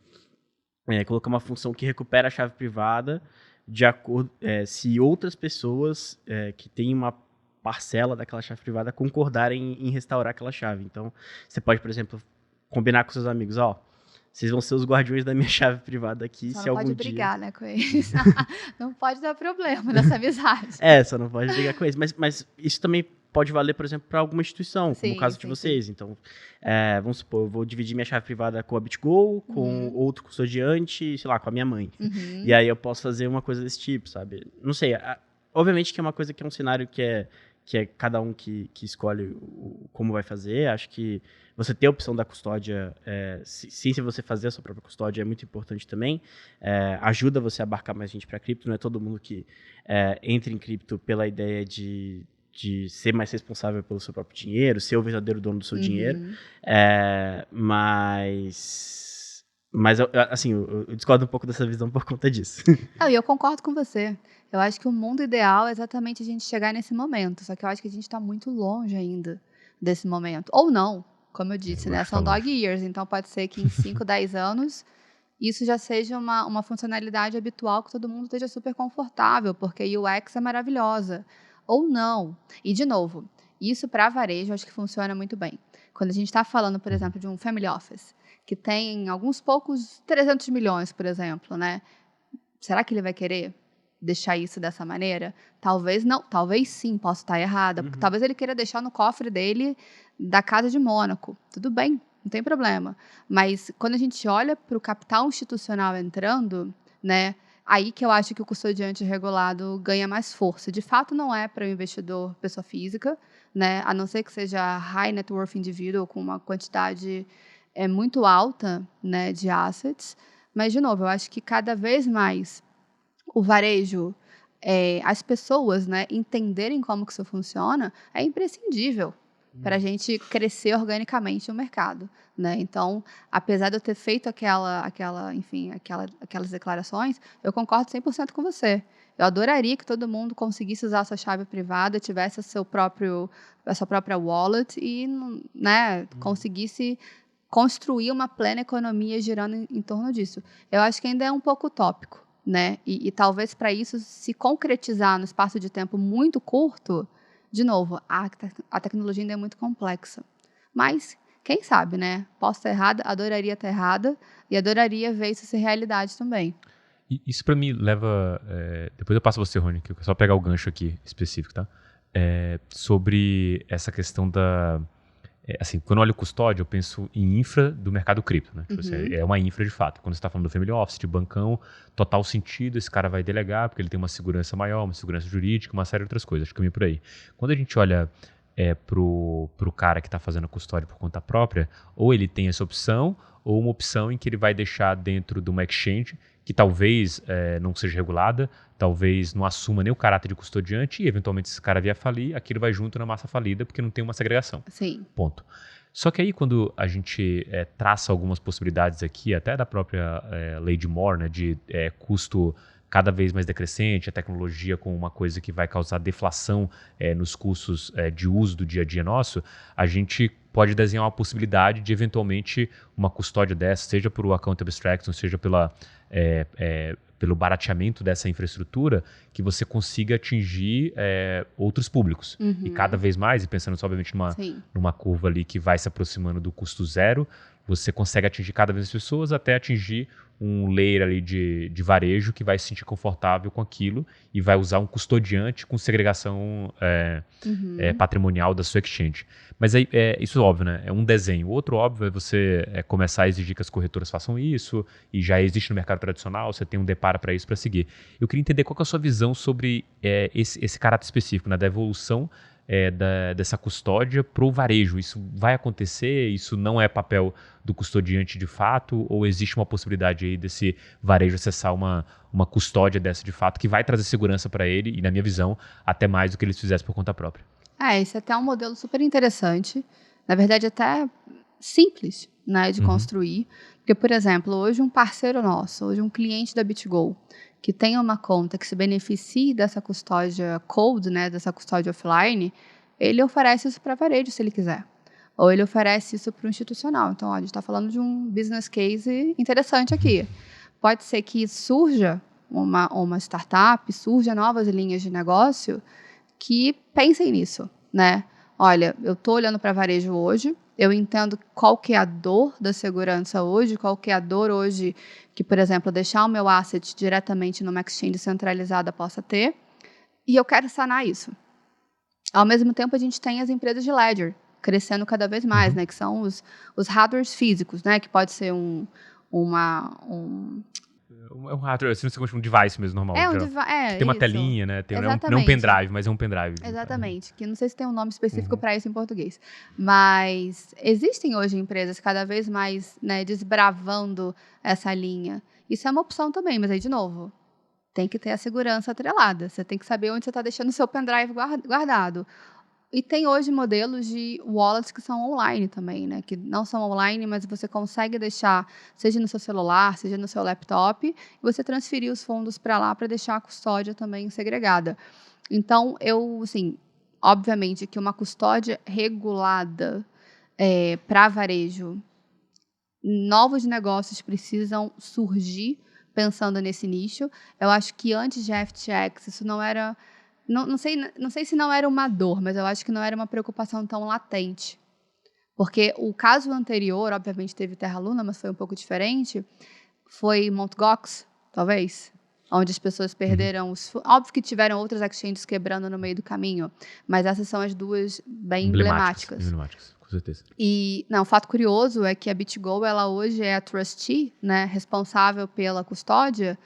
Speaker 2: colocar uma função que recupera a chave privada de acordo se outras pessoas que têm uma parcela daquela chave privada concordarem em restaurar aquela chave. Então, você pode, por exemplo, combinar com seus amigos, vocês vão ser os guardiões da minha chave privada aqui.
Speaker 4: Só
Speaker 2: se
Speaker 4: não
Speaker 2: algum
Speaker 4: pode
Speaker 2: dia...
Speaker 4: brigar, né, com eles. Não pode dar problema nessa amizade.
Speaker 2: Só não pode brigar com eles. Mas isso também pode valer, por exemplo, para alguma instituição, como o caso de vocês. Sim. Então, vamos supor, eu vou dividir minha chave privada com a BitGo, com outro custodiante, sei lá, com a minha mãe. E aí eu posso fazer uma coisa desse tipo, sabe? Não sei, obviamente que é uma coisa que é um cenário que é cada um que escolhe como vai fazer. Acho que você ter a opção da custódia, se você fazer a sua própria custódia, é muito importante também. Ajuda você a abarcar mais gente para cripto. Não é todo mundo que entra em cripto pela ideia de ser mais responsável pelo seu próprio dinheiro, ser o verdadeiro dono do seu dinheiro. Mas eu discordo um pouco dessa visão por conta disso.
Speaker 4: E eu concordo com você. Eu acho que o mundo ideal é exatamente a gente chegar nesse momento. Só que eu acho que a gente está muito longe ainda desse momento. Ou não, como eu disse, né? São dog years. Então pode ser que em 5, 10 anos isso já seja uma funcionalidade habitual que todo mundo esteja super confortável, porque a UX é maravilhosa. Ou não. E, de novo, isso para varejo acho que funciona muito bem. Quando a gente está falando, por exemplo, de um family office, que tem alguns poucos 300 milhões, por exemplo, né? Será que ele vai querer deixar isso dessa maneira? Talvez não, talvez sim, posso estar errada. Talvez ele queira deixar no cofre dele da Casa de Mônaco. Tudo bem, não tem problema. Mas quando a gente olha para o capital institucional entrando, né, aí que eu acho que o custodiante regulado ganha mais força. De fato, não é para o investidor pessoa física, né, a não ser que seja high net worth individual com uma quantidade muito alta, né, de assets. Mas, de novo, eu acho que cada vez mais o varejo, as pessoas, né, entenderem como que isso funciona, é imprescindível para a gente crescer organicamente no mercado, né? Então, apesar de eu ter feito aquelas declarações, eu concordo 100% com você. Eu adoraria que todo mundo conseguisse usar a sua chave privada, tivesse a sua própria wallet e, né, conseguisse construir uma plena economia girando em torno disso. Eu acho que ainda é um pouco utópico, né? E talvez para isso se concretizar no espaço de tempo muito curto, de novo, a tecnologia ainda é muito complexa. Mas, quem sabe, né? Posso estar errada, adoraria estar errada e adoraria ver isso ser realidade também.
Speaker 1: E isso para mim leva... depois eu passo a você, Rony, que eu quero só pegar o gancho aqui específico, tá? Sobre essa questão da... assim, quando eu olho custódia, eu penso em infra do mercado cripto, né? Tipo assim, é uma infra de fato. Quando você está falando do family office, de bancão, total sentido, esse cara vai delegar, porque ele tem uma segurança maior, uma segurança jurídica, uma série de outras coisas. Acho que caminho por aí. Quando a gente olha pro cara que está fazendo a custódia por conta própria, ou ele tem essa opção, ou uma opção em que ele vai deixar dentro de uma exchange, que talvez não seja regulada, talvez não assuma nem o caráter de custodiante e, eventualmente, se esse cara vier falir, aquilo vai junto na massa falida porque não tem uma segregação.
Speaker 4: Sim.
Speaker 1: Ponto. Só que aí, quando a gente traça algumas possibilidades aqui, até da própria lei de Moore, né, de custo cada vez mais decrescente, a tecnologia com uma coisa que vai causar deflação nos custos de uso do dia a dia nosso, a gente pode desenhar uma possibilidade de, eventualmente, uma custódia dessa, seja por account abstraction, seja pelo barateamento dessa infraestrutura, que você consiga atingir outros públicos. E cada vez mais, e pensando obviamente numa curva ali que vai se aproximando do custo zero, você consegue atingir cada vez mais pessoas até atingir um layer ali de varejo que vai se sentir confortável com aquilo e vai usar um custodiante com segregação patrimonial da sua exchange. Mas aí, isso é óbvio, né? É um desenho. O outro óbvio é você começar a exigir que as corretoras façam isso, e já existe no mercado tradicional, você tem um deparo para isso para seguir. Eu queria entender qual que é a sua visão sobre esse caráter específico, né, da evolução dessa custódia para o varejo. Isso vai acontecer? Isso não é papel do custodiante de fato? Ou existe uma possibilidade aí desse varejo acessar uma custódia dessa de fato que vai trazer segurança para ele e, na minha visão, até mais do que eles fizessem por conta própria?
Speaker 4: Esse até é um modelo super interessante. Na verdade, até simples, né, de construir. Porque, por exemplo, hoje um parceiro nosso, hoje um cliente da BitGo, que tem uma conta que se beneficie dessa custódia cold, né, dessa custódia offline, ele oferece isso para varejo, se ele quiser. Ou ele oferece isso para o institucional. Então, a gente está falando de um business case interessante aqui. Pode ser que surja uma startup, surja novas linhas de negócio que pensem nisso, né? Olha, eu estou olhando para varejo hoje, eu entendo qual que é a dor da segurança hoje, qual que é a dor hoje que, por exemplo, deixar o meu asset diretamente numa exchange centralizada possa ter, e eu quero sanar isso. Ao mesmo tempo, a gente tem as empresas de ledger crescendo cada vez mais, né? Que são os hardwares físicos, né? Que pode ser um
Speaker 1: hardware, assim, não sei como um device mesmo, normal. Tem uma telinha, né? Não é um pendrive, mas é um pendrive.
Speaker 4: Exatamente. Que não sei se tem um nome específico para isso em português. Mas existem hoje empresas cada vez mais, né, desbravando essa linha. Isso é uma opção também, mas aí, de novo, tem que ter a segurança atrelada. Você tem que saber onde você está deixando o seu pendrive guardado. E tem hoje modelos de wallets que são online também, né? Que não são online, mas você consegue deixar, seja no seu celular, seja no seu laptop, e você transferir os fundos para lá para deixar a custódia também segregada. Então, obviamente que uma custódia regulada para varejo novos negócios precisam surgir pensando nesse nicho. Eu acho que antes de FTX isso não era... Não sei se não era uma dor, mas eu acho que não era uma preocupação tão latente. Porque o caso anterior, obviamente teve Terra Luna, mas foi um pouco diferente, foi Mt. Gox, talvez, onde as pessoas perderam os... Óbvio que tiveram outras exchanges quebrando no meio do caminho, mas essas são as duas bem emblemáticas.
Speaker 1: Emblemáticas, com certeza.
Speaker 4: E o fato curioso é que a BitGo, ela hoje é a trustee, né, responsável pela custódia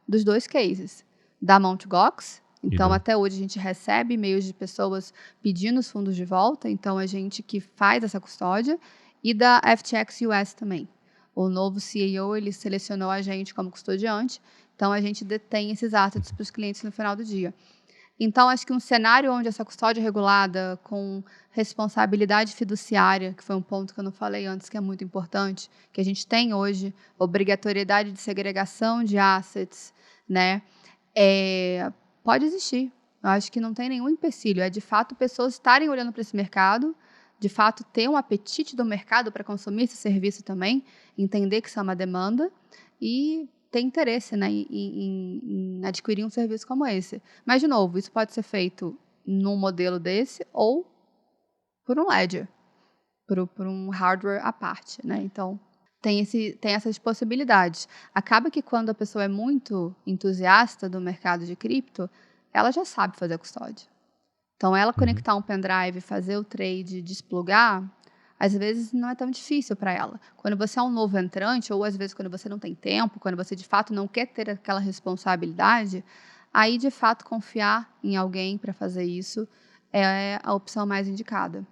Speaker 4: dos 2 cases, da Mt. Gox. Então, até hoje, a gente recebe e-mails de pessoas pedindo os fundos de volta. Então, a gente que faz essa custódia. E da FTX US também. O novo CEO, ele selecionou a gente como custodiante. Então, a gente detém esses assets para os clientes no final do dia. Então, acho que um cenário onde essa custódia regulada, com responsabilidade fiduciária, que foi um ponto que eu não falei antes, que é muito importante, que a gente tem hoje, obrigatoriedade de segregação de assets, né? Pode existir. Eu acho que não tem nenhum empecilho. É, de fato, pessoas estarem olhando para esse mercado, de fato, ter um apetite do mercado para consumir esse serviço também, entender que isso é uma demanda e ter interesse, né, em adquirir um serviço como esse. Mas, de novo, isso pode ser feito num modelo desse ou por um ledger, por um hardware à parte, né? Então, tem essas possibilidades. Acaba que quando a pessoa é muito entusiasta do mercado de cripto, ela já sabe fazer a custódia. Então, ela conectar um pendrive, fazer o trade, desplugar, às vezes não é tão difícil para ela. Quando você é um novo entrante, ou às vezes quando você não tem tempo, quando você de fato não quer ter aquela responsabilidade, aí de fato confiar em alguém para fazer isso é a opção mais indicada.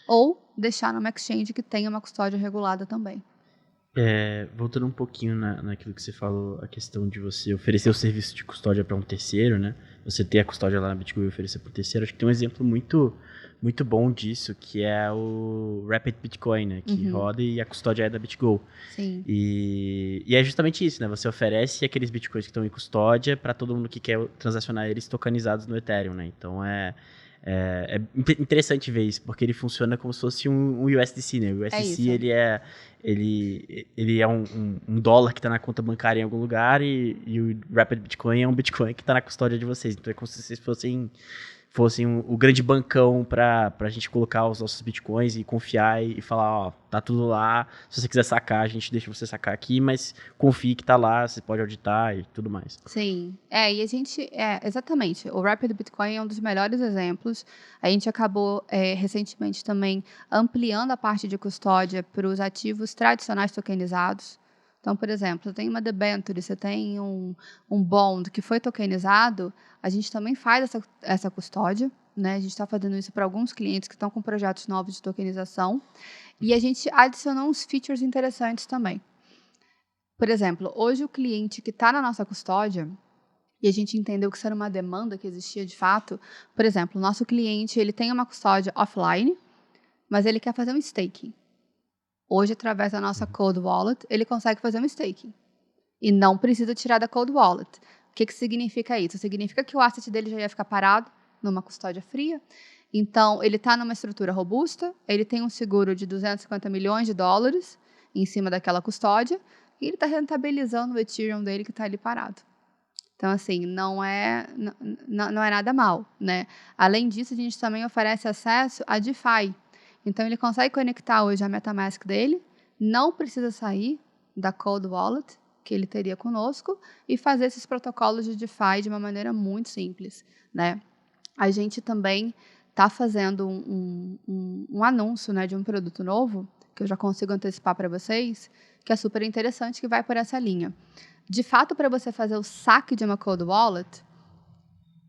Speaker 4: Ou deixar numa exchange que tenha uma custódia regulada também.
Speaker 2: Voltando um pouquinho naquilo que você falou, a questão de você oferecer o serviço de custódia para um terceiro, né? Você ter a custódia lá na BitGo e oferecer para o terceiro. Acho que tem um exemplo muito, muito bom disso, que é o Rapid Bitcoin, né? Que roda e a custódia é da BitGo.
Speaker 4: Sim.
Speaker 2: E é justamente isso, né? Você oferece aqueles bitcoins que estão em custódia para todo mundo que quer transacionar eles tokenizados no Ethereum, né? Então é interessante ver isso, porque ele funciona como se fosse um USDC, né? O USDC, ele é um dólar que está na conta bancária em algum lugar e o Rapid Bitcoin é um Bitcoin que está na custódia de vocês. Então é como se vocês fossem o grande bancão para a gente colocar os nossos bitcoins e confiar e falar, ó, tá tudo lá, se você quiser sacar, a gente deixa você sacar aqui, mas confie que tá lá, você pode auditar e tudo mais.
Speaker 4: Sim, e a gente, exatamente, o Rapid Bitcoin é um dos melhores exemplos. A gente acabou recentemente também ampliando a parte de custódia para os ativos tradicionais tokenizados. Então, por exemplo, você tem uma debenture, você tem um bond que foi tokenizado, a gente também faz essa custódia, né? A gente está fazendo isso para alguns clientes que estão com projetos novos de tokenização. E a gente adicionou uns features interessantes também. Por exemplo, hoje o cliente que está na nossa custódia, e a gente entendeu que isso era uma demanda que existia de fato, por exemplo, o nosso cliente ele tem uma custódia offline, mas ele quer fazer um staking. Hoje, através da nossa Cold Wallet, ele consegue fazer um staking. E não precisa tirar da Cold Wallet. O que significa isso? Significa que o asset dele já ia ficar parado numa custódia fria. Então, ele está numa estrutura robusta, ele tem um seguro de $250 milhões em cima daquela custódia, e ele está rentabilizando o Ethereum dele que está ali parado. Então, assim, não é nada mal, né? Além disso, a gente também oferece acesso a DeFi. Então, ele consegue conectar hoje a MetaMask dele, não precisa sair da Cold Wallet que ele teria conosco e fazer esses protocolos de DeFi de uma maneira muito simples, né? A gente também está fazendo um anúncio, né, de um produto novo, que eu já consigo antecipar para vocês, que é super interessante, que vai por essa linha. De fato, para você fazer o saque de uma Cold Wallet,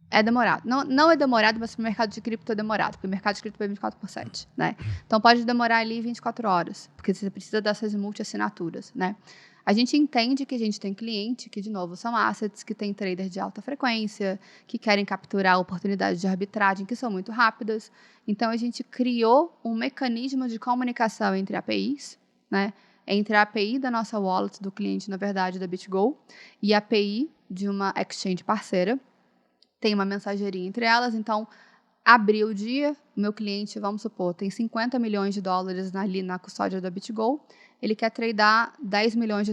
Speaker 4: é demorado. Não é demorado, mas para o mercado de cripto é demorado, porque o mercado de cripto é 24/7, né? Então, pode demorar ali 24 horas, porque você precisa dessas multi-assinaturas, né? A gente entende que a gente tem cliente que, de novo, são assets, que tem traders de alta frequência, que querem capturar oportunidades de arbitragem que são muito rápidas. Então, a gente criou um mecanismo de comunicação entre APIs, né? Entre a API da nossa wallet, do cliente, na verdade, da BitGo, e a API de uma exchange parceira. Tem uma mensageria entre elas, então, abriu o dia, o meu cliente, vamos supor, tem $50 milhões ali na custódia da BitGo, ele quer tradear $10 milhões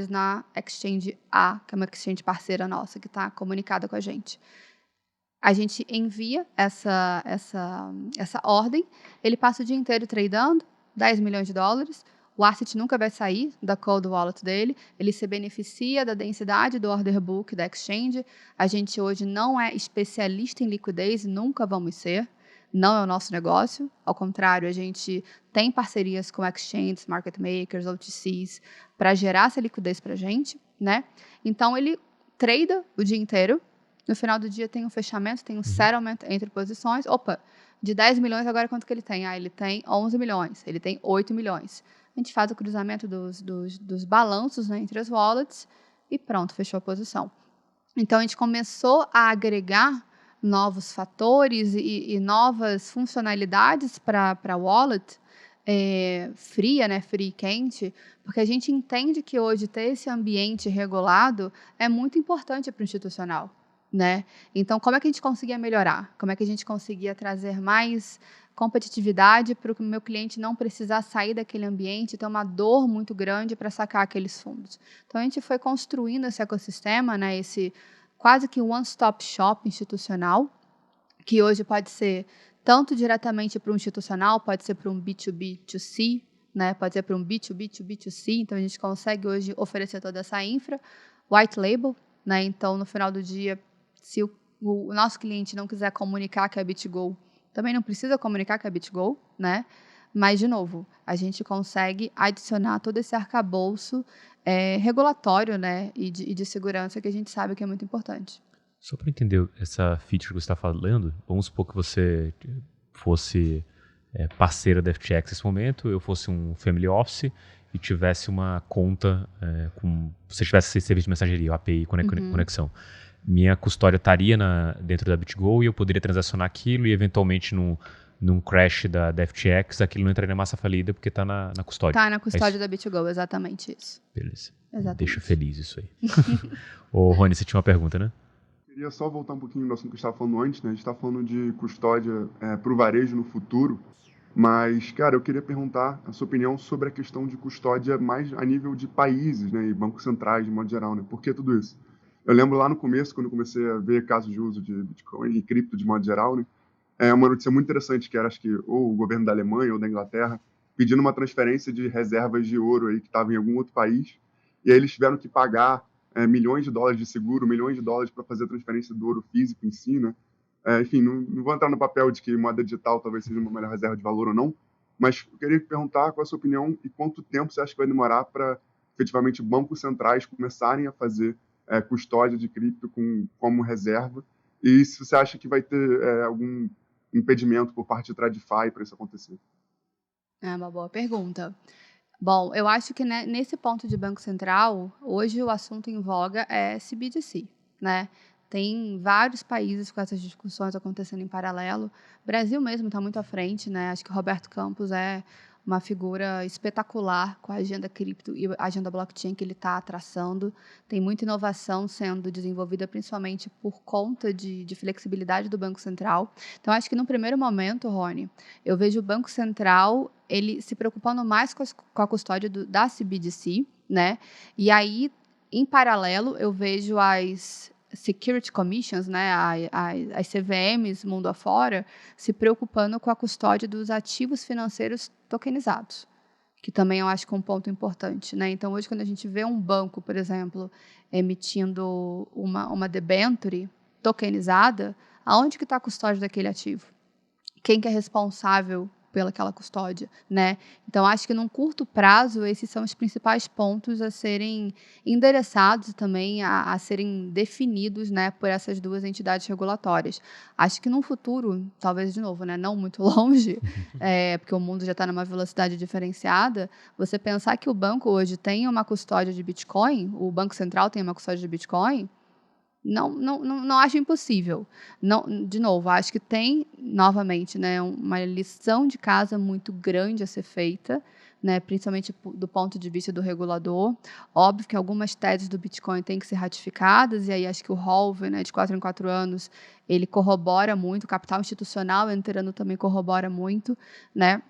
Speaker 4: na exchange A, que é uma exchange parceira nossa, que está comunicada com a gente. A gente envia essa ordem, ele passa o dia inteiro tradeando, $10 milhões, o asset nunca vai sair da cold wallet dele, ele se beneficia da densidade do order book da exchange. A gente hoje não é especialista em liquidez, nunca vamos ser, não é o nosso negócio. Ao contrário, a gente tem parcerias com exchanges, market makers, OTCs, para gerar essa liquidez para a gente, né? Então, ele trada o dia inteiro, no final do dia tem um fechamento, tem um settlement entre posições. Opa, de 10 milhões agora quanto que ele tem? Ele tem 11 milhões, ele tem 8 milhões. A gente faz o cruzamento dos balanços, né, entre as wallets e pronto, fechou a posição. Então, a gente começou a agregar novos fatores e novas funcionalidades para a wallet fria, né, fria e quente, porque a gente entende que hoje ter esse ambiente regulado é muito importante para o institucional, né? Então, como é que a gente conseguia melhorar? Como é que a gente conseguia trazer mais competitividade para o meu cliente não precisar sair daquele ambiente e ter uma dor muito grande para sacar aqueles fundos? Então, a gente foi construindo esse ecossistema, né, esse quase que one-stop shop institucional, que hoje pode ser tanto diretamente para um institucional, pode ser para um B2B2C, né, pode ser para um B2B2B2C, então a gente consegue hoje oferecer toda essa infra, white label, né, então no final do dia, se o nosso cliente não quiser comunicar que é BitGo, também não precisa comunicar que é BitGo, né? Mas, de novo, a gente consegue adicionar todo esse arcabouço regulatório, né? E de segurança que a gente sabe que é muito importante.
Speaker 1: Só para entender essa feature que você está falando, vamos supor que você fosse parceira da FTX nesse momento, eu fosse um family office e tivesse uma conta você tivesse esse serviço de mensageria, o API, conexão. Minha custódia estaria dentro da BitGo e eu poderia transacionar aquilo e, eventualmente, num crash da FTX, aquilo não entraria na massa falida porque está na custódia.
Speaker 4: Está na custódia da BitGo, exatamente isso.
Speaker 1: Beleza.
Speaker 4: Exatamente.
Speaker 1: Deixa feliz isso aí. Ô, Rony, você tinha uma pergunta, né?
Speaker 3: Queria só voltar um pouquinho do assunto que a gente estava falando antes, né? A gente está falando de custódia para o varejo no futuro, mas, cara, eu queria perguntar a sua opinião sobre a questão de custódia mais a nível de países, né? E bancos centrais, de modo geral, né? Por que tudo isso? Eu lembro lá no começo, quando eu comecei a ver casos de uso de Bitcoin e cripto de modo geral, né? Uma notícia muito interessante que era, acho que, ou o governo da Alemanha ou da Inglaterra pedindo uma transferência de reservas de ouro aí que estavam em algum outro país, e aí eles tiveram que pagar milhões de dólares de seguro, milhões de dólares para fazer a transferência do ouro físico em si, né? Enfim, não vou entrar no papel de que moeda digital talvez seja uma melhor reserva de valor ou não, mas eu queria perguntar qual é a sua opinião e quanto tempo você acha que vai demorar para, efetivamente, bancos centrais começarem a fazer custódia de cripto como reserva, e se você acha que vai ter algum impedimento por parte de TradFi para isso acontecer.
Speaker 4: É uma boa pergunta. Bom, eu acho que nesse ponto de Banco Central, hoje o assunto em voga é CBDC, né? Tem vários países com essas discussões acontecendo em paralelo. O Brasil mesmo está muito à frente, né? Acho que o Roberto Campos é uma figura espetacular com a agenda cripto e a agenda blockchain que ele está traçando. Tem muita inovação sendo desenvolvida, principalmente por conta de flexibilidade do Banco Central. Então, acho que no primeiro momento, Rony, eu vejo o Banco Central ele se preocupando mais com a custódia da CBDC, né? E aí, em paralelo, eu vejo as Security Commissions, né, as CVMs mundo afora, se preocupando com a custódia dos ativos financeiros tokenizados, que também eu acho que é um ponto importante, né? Então, hoje, quando a gente vê um banco, por exemplo, emitindo uma debenture tokenizada, aonde que está a custódia daquele ativo? Quem que é responsável pelaquela custódia, né? Então, acho que num curto prazo, esses são os principais pontos a serem endereçados e também a serem definidos, né, por essas duas entidades regulatórias. Acho que num futuro, talvez de novo, né, não muito longe, porque o mundo já está numa velocidade diferenciada, você pensar que o banco hoje tem uma custódia de Bitcoin, o Banco Central tem uma custódia de Bitcoin, não acho impossível. Não, de novo, acho que tem, novamente, né, uma lição de casa muito grande a ser feita, né, principalmente do ponto de vista do regulador. Óbvio que algumas teses do Bitcoin têm que ser ratificadas, e aí acho que o Holver, né, de 4 em 4 anos, ele corrobora muito, o capital institucional entrando também corrobora muito, né?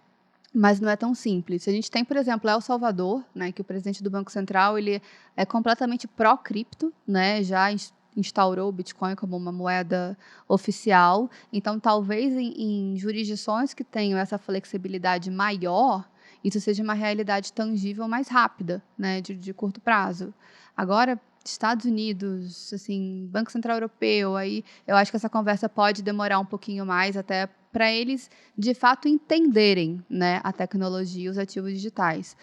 Speaker 4: mas não é tão simples. A gente tem, por exemplo, El Salvador, né, que o presidente do Banco Central ele é completamente pró-cripto, né, já instaurou o Bitcoin como uma moeda oficial. Então, talvez em jurisdições que tenham essa flexibilidade maior, isso seja uma realidade tangível mais rápida, né, de curto prazo. Agora, Estados Unidos, assim, Banco Central Europeu, aí eu acho que essa conversa pode demorar um pouquinho mais até para eles, de fato, entenderem, né, a tecnologia e os ativos digitais.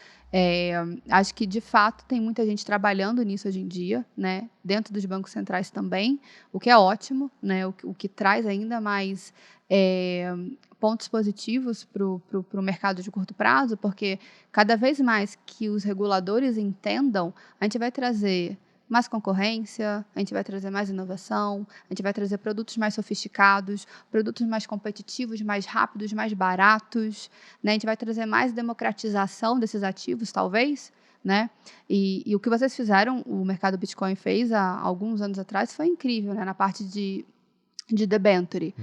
Speaker 4: Acho que, de fato, tem muita gente trabalhando nisso hoje em dia, né, dentro dos bancos centrais também, o que é ótimo, né, o que traz ainda mais pontos positivos para o mercado de curto prazo, porque cada vez mais que os reguladores entendam, a gente vai trazer mais concorrência, a gente vai trazer mais inovação, a gente vai trazer produtos mais sofisticados, produtos mais competitivos, mais rápidos, mais baratos, né? A gente vai trazer mais democratização desses ativos, talvez, né? E o que vocês fizeram, o mercado Bitcoin fez há alguns anos atrás, foi incrível, né? Na parte de debenture.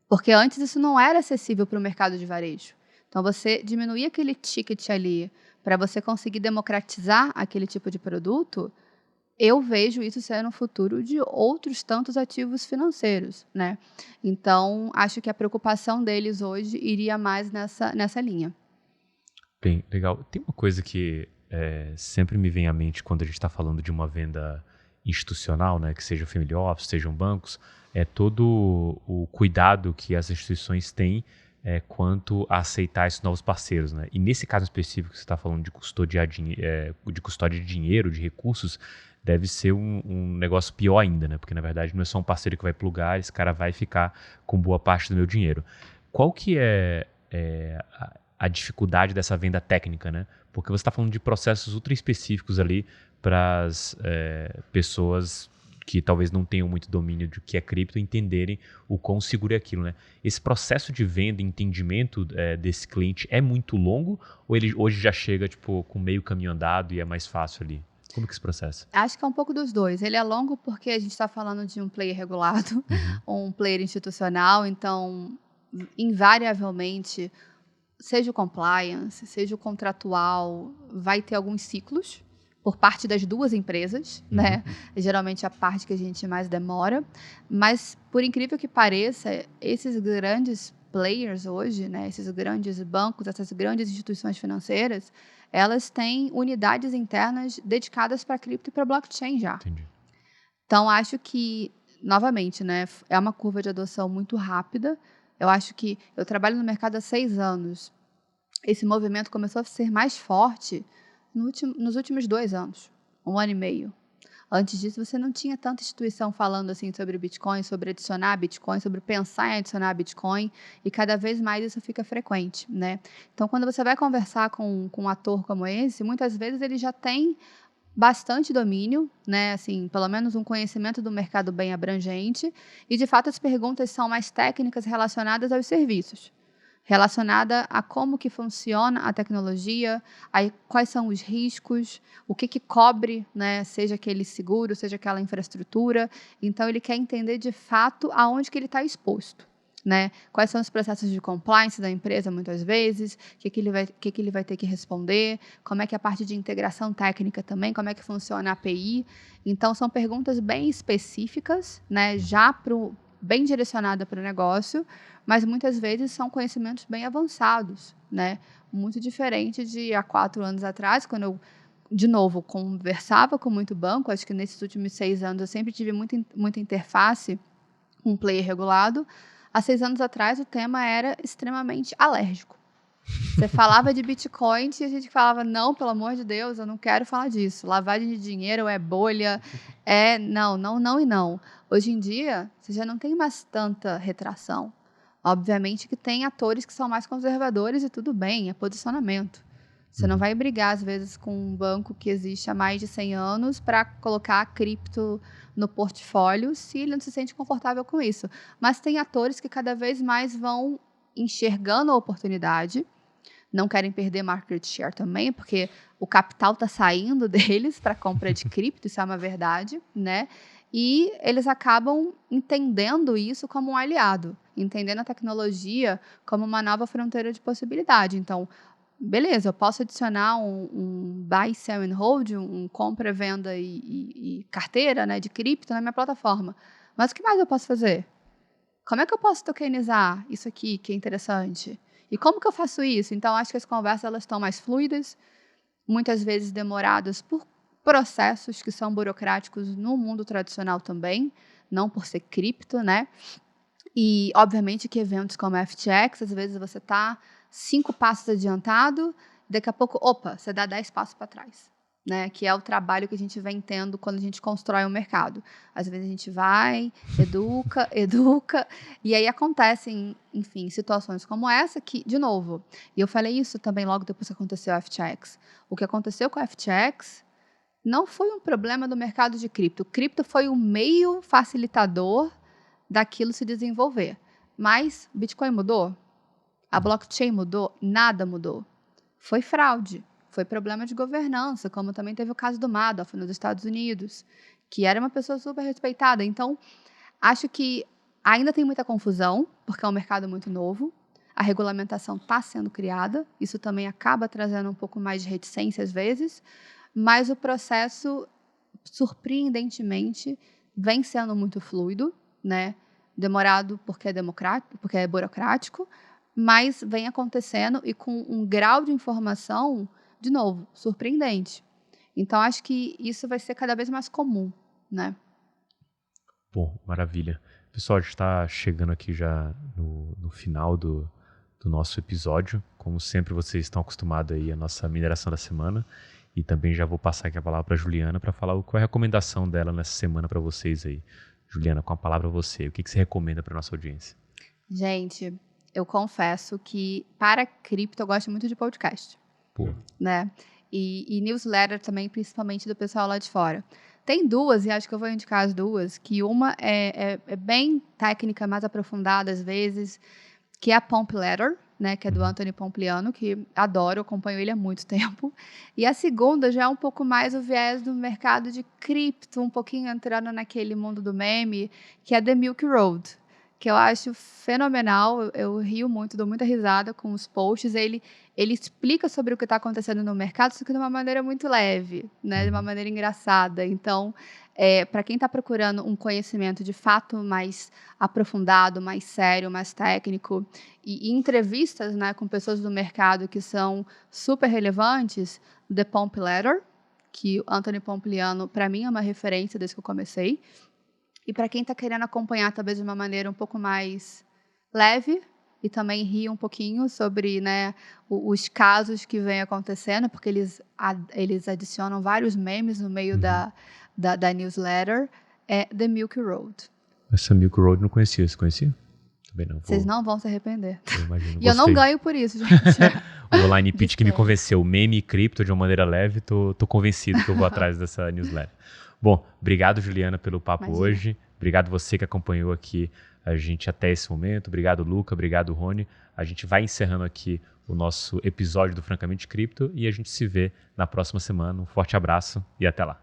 Speaker 4: Porque antes isso não era acessível para o mercado de varejo. Então, você diminuir aquele ticket ali para você conseguir democratizar aquele tipo de produto, eu vejo isso sendo o futuro de outros tantos ativos financeiros, né? Então, acho que a preocupação deles hoje iria mais nessa linha.
Speaker 1: Bem, legal. Tem uma coisa que sempre me vem à mente quando a gente está falando de uma venda institucional, né, que seja family office, sejam bancos, é todo o cuidado que as instituições têm quanto a aceitar esses novos parceiros, né? E nesse caso específico que você está falando de custódia de dinheiro, de recursos, deve ser um negócio pior ainda, né? Porque, na verdade, não é só um parceiro que vai plugar, esse cara vai ficar com boa parte do meu dinheiro. Qual que é a dificuldade dessa venda técnica, né? Porque você está falando de processos ultra específicos ali para as pessoas que talvez não tenham muito domínio do que é cripto entenderem o quão seguro é aquilo, né? Esse processo de venda e entendimento desse cliente é muito longo ou ele hoje já chega tipo, com meio caminho andado e é mais fácil ali? Como que é esse processo?
Speaker 4: Acho que é um pouco dos dois. Ele é longo porque a gente está falando de um player regulado, um player institucional, então, invariavelmente, seja o compliance, seja o contratual, vai ter alguns ciclos por parte das duas empresas, né? Geralmente a parte que a gente mais demora. Mas, por incrível que pareça, esses grandes players hoje, né? Esses grandes bancos, essas grandes instituições financeiras, elas têm unidades internas dedicadas para cripto e para blockchain já.
Speaker 1: Entendi.
Speaker 4: Então, acho que, novamente, né? É uma curva de adoção muito rápida. Eu acho que eu trabalho no mercado há 6 anos. Esse movimento começou a ser mais forte nos últimos 2 anos, 1 ano e meio. Antes disso, você não tinha tanta instituição falando assim sobre Bitcoin, sobre adicionar Bitcoin, sobre pensar em adicionar Bitcoin, e cada vez mais isso fica frequente, né? Então, quando você vai conversar com um ator como esse, muitas vezes ele já tem bastante domínio, né? Assim, pelo menos um conhecimento do mercado bem abrangente, e de fato as perguntas são mais técnicas relacionadas aos serviços, relacionada a como que funciona a tecnologia, quais são os riscos, o que cobre, né, seja aquele seguro, seja aquela infraestrutura. Então, ele quer entender de fato aonde que ele está exposto, né? Quais são os processos de compliance da empresa, muitas vezes, o que ele vai ter que responder, como é que é a parte de integração técnica também, como é que funciona a API. Então, são perguntas bem específicas, né, já bem direcionada para o negócio, mas muitas vezes são conhecimentos bem avançados, né? Muito diferente de há 4 anos atrás, quando eu, de novo, conversava com muito banco. Acho que nesses últimos 6 anos eu sempre tive muita interface com um player regulado. Há 6 anos atrás o tema era extremamente alérgico. Você falava de Bitcoin e a gente falava, não, pelo amor de Deus, eu não quero falar disso. Lavagem de dinheiro é bolha, não e não. Hoje em dia, você já não tem mais tanta retração. Obviamente que tem atores que são mais conservadores e tudo bem, é posicionamento. Você não vai brigar, às vezes, com um banco que existe há mais de 100 anos para colocar cripto no portfólio se ele não se sente confortável com isso. Mas tem atores que cada vez mais vão enxergando a oportunidade, não querem perder market share também, porque o capital está saindo deles para compra de cripto, isso é uma verdade, né? E eles acabam entendendo isso como um aliado, entendendo a tecnologia como uma nova fronteira de possibilidade. Então, beleza, eu posso adicionar um buy, sell and hold, um compra, venda e carteira, né, de cripto na minha plataforma. Mas o que mais eu posso fazer? Como é que eu posso tokenizar isso aqui, que é interessante? E como que eu faço isso? Então, acho que as conversas elas estão mais fluidas, muitas vezes demoradas por processos que são burocráticos no mundo tradicional também, não por ser cripto, né? E, obviamente, que eventos como a FTX, às vezes você está 5 passos adiantado, daqui a pouco, opa, você dá 10 passos para trás, né? Que é o trabalho que a gente vem tendo quando a gente constrói um mercado. Às vezes a gente vai, educa, e aí acontecem, enfim, situações como essa que, de novo, e eu falei isso também logo depois que aconteceu a FTX. O que aconteceu com a FTX não foi um problema do mercado de cripto. Cripto foi um meio facilitador daquilo se desenvolver. Mas Bitcoin mudou? A blockchain mudou? Nada mudou. Foi fraude. Foi problema de governança, como também teve o caso do Madoff nos Estados Unidos, que era uma pessoa super respeitada. Então, acho que ainda tem muita confusão, porque é um mercado muito novo. A regulamentação está sendo criada. Isso também acaba trazendo um pouco mais de reticência às vezes. Mas o processo, surpreendentemente, vem sendo muito fluido, né? Demorado porque é burocrático, mas vem acontecendo e com um grau de informação, de novo, surpreendente. Então, acho que isso vai ser cada vez mais comum, né?
Speaker 1: Bom, maravilha. Pessoal, a gente está chegando aqui já no final do nosso episódio. Como sempre, vocês estão acostumados aí à nossa mineração da semana. E também já vou passar aqui a palavra para a Juliana para falar qual é a recomendação dela nessa semana para vocês aí. Juliana, com a palavra você, o que você recomenda para nossa audiência?
Speaker 4: Gente, eu confesso que para cripto eu gosto muito de podcast.
Speaker 1: Pô.
Speaker 4: Né? E newsletter também, principalmente do pessoal lá de fora. Tem duas, e acho que eu vou indicar as duas, que uma é bem técnica, mais aprofundada às vezes, que é a Pomp Letter, né, que é do Anthony Pompliano, que adoro, acompanho ele há muito tempo. E a segunda já é um pouco mais o viés do mercado de cripto, um pouquinho entrando naquele mundo do meme, que é The Milk Road, que eu acho fenomenal, eu rio muito, dou muita risada com os posts. Ele explica sobre o que está acontecendo no mercado, só que de uma maneira muito leve, né, de uma maneira engraçada. Então, para quem está procurando um conhecimento de fato mais aprofundado, mais sério, mais técnico, e entrevistas, né, com pessoas do mercado que são super relevantes, The Pomp Letter, que o Anthony Pompliano, para mim, é uma referência desde que eu comecei. E para quem está querendo acompanhar, talvez de uma maneira um pouco mais leve, e também rir um pouquinho sobre, né, os casos que vêm acontecendo, porque eles adicionam vários memes no meio da newsletter, é The Milk Road.
Speaker 1: Essa Milk Road não conhecia, você conhecia? Também não.
Speaker 4: Vocês não vão se arrepender.
Speaker 1: Eu imagino,
Speaker 4: e eu não ganho por isso, gente.
Speaker 1: O online pitch que me convenceu, meme e cripto de uma maneira leve, tô convencido que eu vou atrás dessa newsletter. Bom, obrigado, Juliana, pelo papo hoje. Obrigado você que acompanhou aqui a gente até esse momento. Obrigado, Luca. Obrigado, Rony. A gente vai encerrando aqui o nosso episódio do Francamente Cripto e a gente se vê na próxima semana. Um forte abraço e até lá.